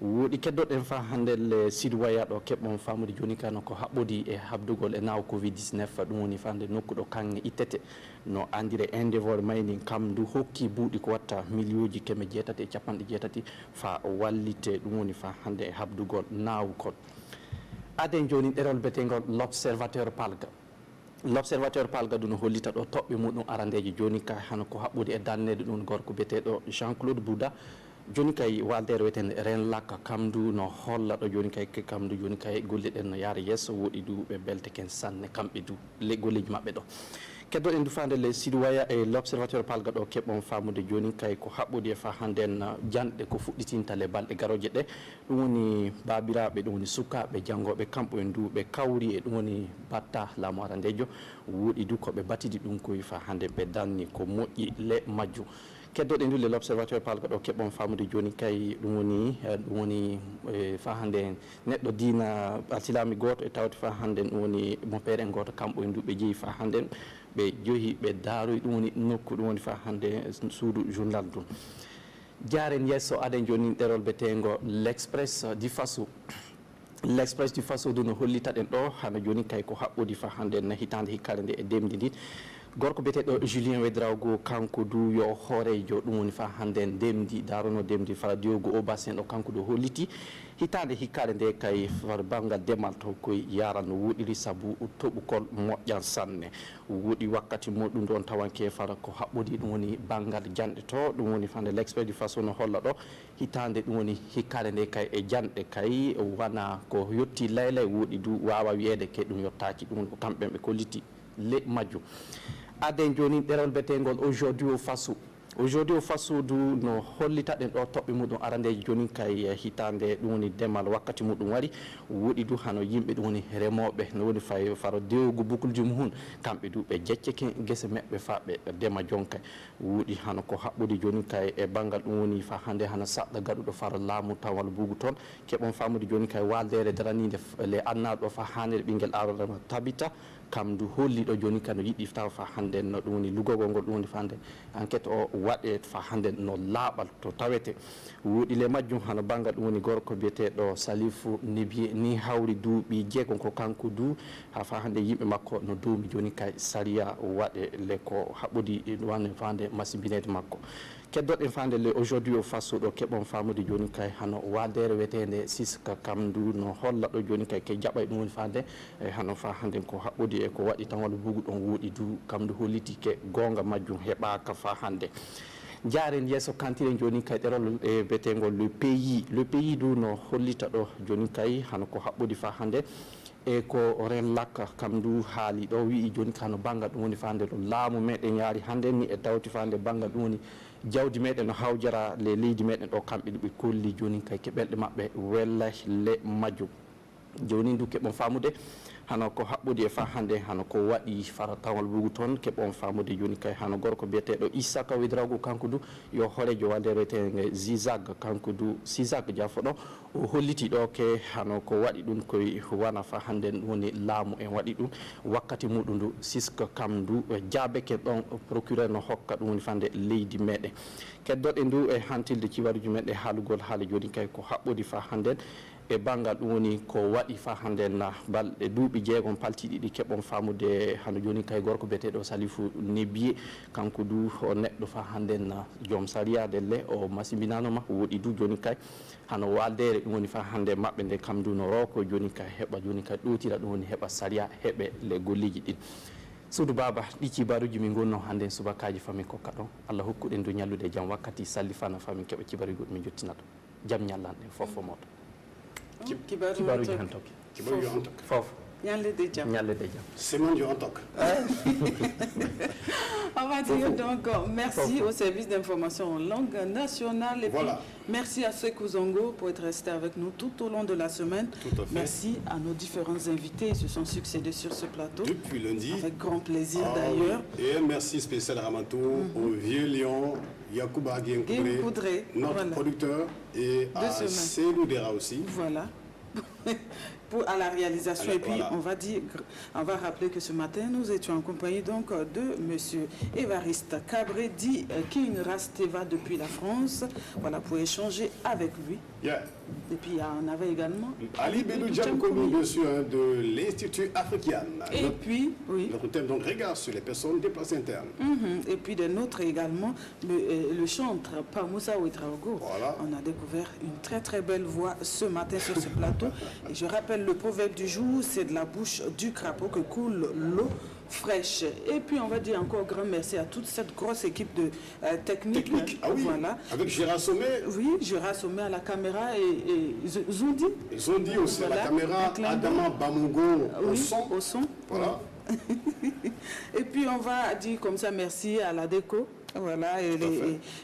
woɗi keddoɗen fa hannde le Sidi Waya ɗo keɓɓon famude joni kano ko haɓɓodi e habdugol e naw covid 19 ɗum woni fande nokku ɗo kanŋe ittete no andire indévore mayni kam ndu hokki buuɗi ko watta milliuji 680 fa wallite ɗum woni fa hannde e habdugol nawkol aden joni ɗerol betengol l'observateur palga ɗum no hollita ɗo toɓɓe muɗum arandeji joni ka hano ko haɓɓude e dannede ɗum gorko biyeteɗo Jean-Claude Bouda joni kay waldere wiyeten ren lakka kamdu no holla ɗo joni kay kamdu joni kay golle ɗen no yaara yesso woɗi du ɓe belte ken sanne kamɓe du le golleji maɓɓe ɗo keddoɗen du fande le Sidi Waya e l'observateur palga ɗo keɓɓon famude joni kay ko haɓɓudi e fa handen janɗe ko fuɗɗitinta le balɗe garoje ɗe ɗum woni babiraɓe ɗum woni sukaɓe janggoɓe kamɓe en du ɓe kawri e ɗum woni batta laamu arandejo woɗi du koɓe batidi ɗum koye fa hande ɓe danni ko moƴƴi le majju keddoɗe ndu le l'observateur palga ɗo keɓɓon famude joni kay ɗum woni fa hande neɗɗo diina alsilami goto e tawde fa hande ɗum woni mo pere en goto kamɓe en du ɓe jeeyi fa hande ɓe jeehi ɓe daaroy ɗum woni nokku ɗum woni fa hande suudu journal ɗum jaren yesso aden joni ɗerol betengo l'express du Faso du no hollita ɗen ɗo hano joni kay ko haɓɓodi fa hande na hitande hikkare nde e demdi ndi gorko biyeteɗo Julien Ouédraogo kanko du yo hoorejo ɗum woni fa hande ndemdi darono demdi fara Diogo Obasen ɗo kanko ɗo holliti hitande hikkare nde kay far banggal demal to koye yaran no woɗiri saabu toɓukol moƴƴan sanne woɗi wakkati muɗum ɗon tawanke fara ko haɓɓodi ɗum woni banggal janɗe to ɗum woni fande l'expert du Faso no holla ɗo hitande ɗum woni hikkare nde kay e janɗe kay wana ko yetti laylay woɗi du wawa wiyede ke ɗum yettaki ɗum ko kamɓe ɓe kolliti le majju aden joni ɗerol betengol aujourd'hui au Faso du no hollita ɗen ɗo toɓɓe muɗum arandeji joni kay hitande ɗum woni demal wakkati muɗum wari woɗi du hano yimɓe ɗum woni remoɓe no woni faro dewgo bukulji mum kamɓe du ɓe jecceke guese meɓɓe fa ɓe dema jonka woɗi hano ko haɓɓude joni kay e banggal ɗum woni fa hande hana saɗɗa gaɗuɗo faro laamu tan walla bugu toon keɓon famude joni kay waldere daranide le annaɗo fa hannede ɓinguel aroɗama tabita kam du holliɗo joni kano yiɗi taw fa hande no ɗum woni lugogol ngol ɗum woni fa hande enquête o waɗe fa hande no laaɓal to tawete woɗi le majjum hano banggal ɗum woni gorko biyeteɗo Salifou Nibi ni hawri duuɓi jeegom ko kanko du ha fa hande yimɓe makko no duumi joni kay saria waɗe le ko haɓɓodi wane fa hande masibinede makko keddoɗen fande le aujourd'hui au Faso ɗo keɓon famude joni kay hano waldere wetende Siska Kamdu no holla ɗo joni kay ke jaɓay ɗum woni fande e hano fa hande ko haɓɓodi e ko waɗi tan walla bugu ɗon woɗi du Kamdu holliti ke gonga majjum heɓaka fa hande jaren yesso kantire joni kay ɗerol e betengol le pays du no hollita ɗo joni kay hano ko haɓɓodi fa hande e ko ren lakka kam du haali ɗo wi joni kano banggal ɗum woni fande ɗo laamu meɗen yaari hande ni e tawti fande banggal ɗum woni jawdi meɗen no hawjara le leydi meɗen ɗo kamɓe ɗuɓe kolli joni kay keɓelɗe maɓɓe wella le majjum joni ndu keɓon famude hano ko haɓɓude e fa hannde hano ko waɗi faratawal bugu toon keɓon famude joni kay hano gorko biyeteɗo Issaka Ouédraogo kanko du yo horejo walde rewetege Zizag kanko du Zizag jafoɗo o holliti ɗo ke hano ko waɗi ɗum koye wana fa hannde woni laamu en waɗi ɗum wakkati muɗum ndu siska kam du jaabeke ɗon procureur no hokka ɗum woni fande leydi meɗen keddoɗe ndu e hantilde ciwaruji meɗen haalugol haala joni kay ko haɓɓudi fa hannde e bangal ɗum woni ko waɗi fa hannde na balɗe duuɓi jeegom paltiɗi ɗi keɓon famude hano joni kay gorko biyeteɗo Salifou Nebbié kanko du o neɗɗo fa hannde na joom sariyade le o masimbinanoma woɗi du joni kay hano waldere ɗum woni fa hannde maɓɓe nde kam du no roko joni kay heɓa joni kay ɗotira ɗum woni heɓa sariya heɓe le golliji ɗin Soudou Baba ɗi cibaruji min gonno hannde subakaji fami kokka ɗon Allah hokkuɗen du ñallude jaam wakkati sallifana fami keɓa cibaruji goɗɗo min jottina ɗo jaam ñallanɗen fofo moɗo kibaruji han tokki kibaruji han tokki fof ñallede jaam Simon yo en tokki on va dire donc merci au service d'information en langue nationale et voilà. Puis merci à Sekou Zongo pour être resté avec nous tout au long de la semaine. Tout à fait. Merci à nos différents invités qui se sont succédés sur ce plateau. Depuis lundi. Avec grand plaisir d'ailleurs. Et un merci spécial à Ramatou, au Vieux Lion, Yacouba Guénkoudré, notre producteur, et à Célou Dera aussi. Voilà. À la réalisation. Et puis, on va rappeler que ce matin, nous étions en compagnie donc de monsieur Évariste Cabré, dit King Rasteva depuis la France. Voilà, pour échanger avec lui. Yeah. Et puis, on avait également Ali Bédou Djamkoumi, bien sûr, de l'Institut africain. Et puis, oui. Notre thème, donc, regard sur les personnes déplacées internes. Et puis, de notre également, le chantre Pamoussa Ouédraogo. Voilà. On a découvert une très, très belle voix ce matin sur ce plateau. Et je rappelle le proverbe du jour, c'est de la bouche du crapaud que coule l'eau fraîche. Et puis on va dire encore grand merci à toute cette grosse équipe de technique. Ah oui, voilà. Avec Gérard Sommet. Oui, Gérard Sommet à la caméra et Zondi. Zondi aussi à la caméra, Adama Bamungo au son. Au son. Voilà. Et puis on va dire comme ça merci à la déco. Voilà, et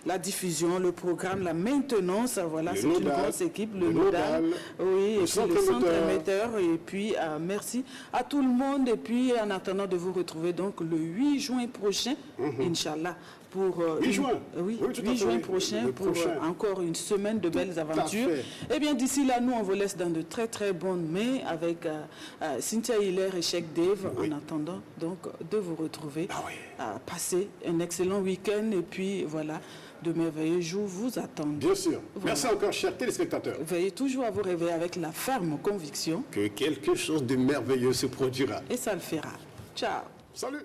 la diffusion, le programme, la maintenance, voilà, c'est une grosse équipe, le nodal, oui, et puis le centre émetteur, et puis merci à tout le monde, et puis en attendant de vous retrouver donc le 8 juin prochain, Inch'Allah, pour 8 juin, oui, 8 juin prochain, pour encore une semaine de belles aventures. Et bien d'ici là, nous on vous laisse dans de très très bonnes mains avec Cynthia Hiller et Cheikh Dave, en attendant donc de vous retrouver, passer un excellent week-end. Et puis voilà, de merveilleux jours vous attendent. Bien sûr. Voilà. Merci encore, chers téléspectateurs. Veuillez toujours à vous réveiller avec la ferme conviction que quelque chose de merveilleux se produira. Et ça le fera. Ciao. Salut.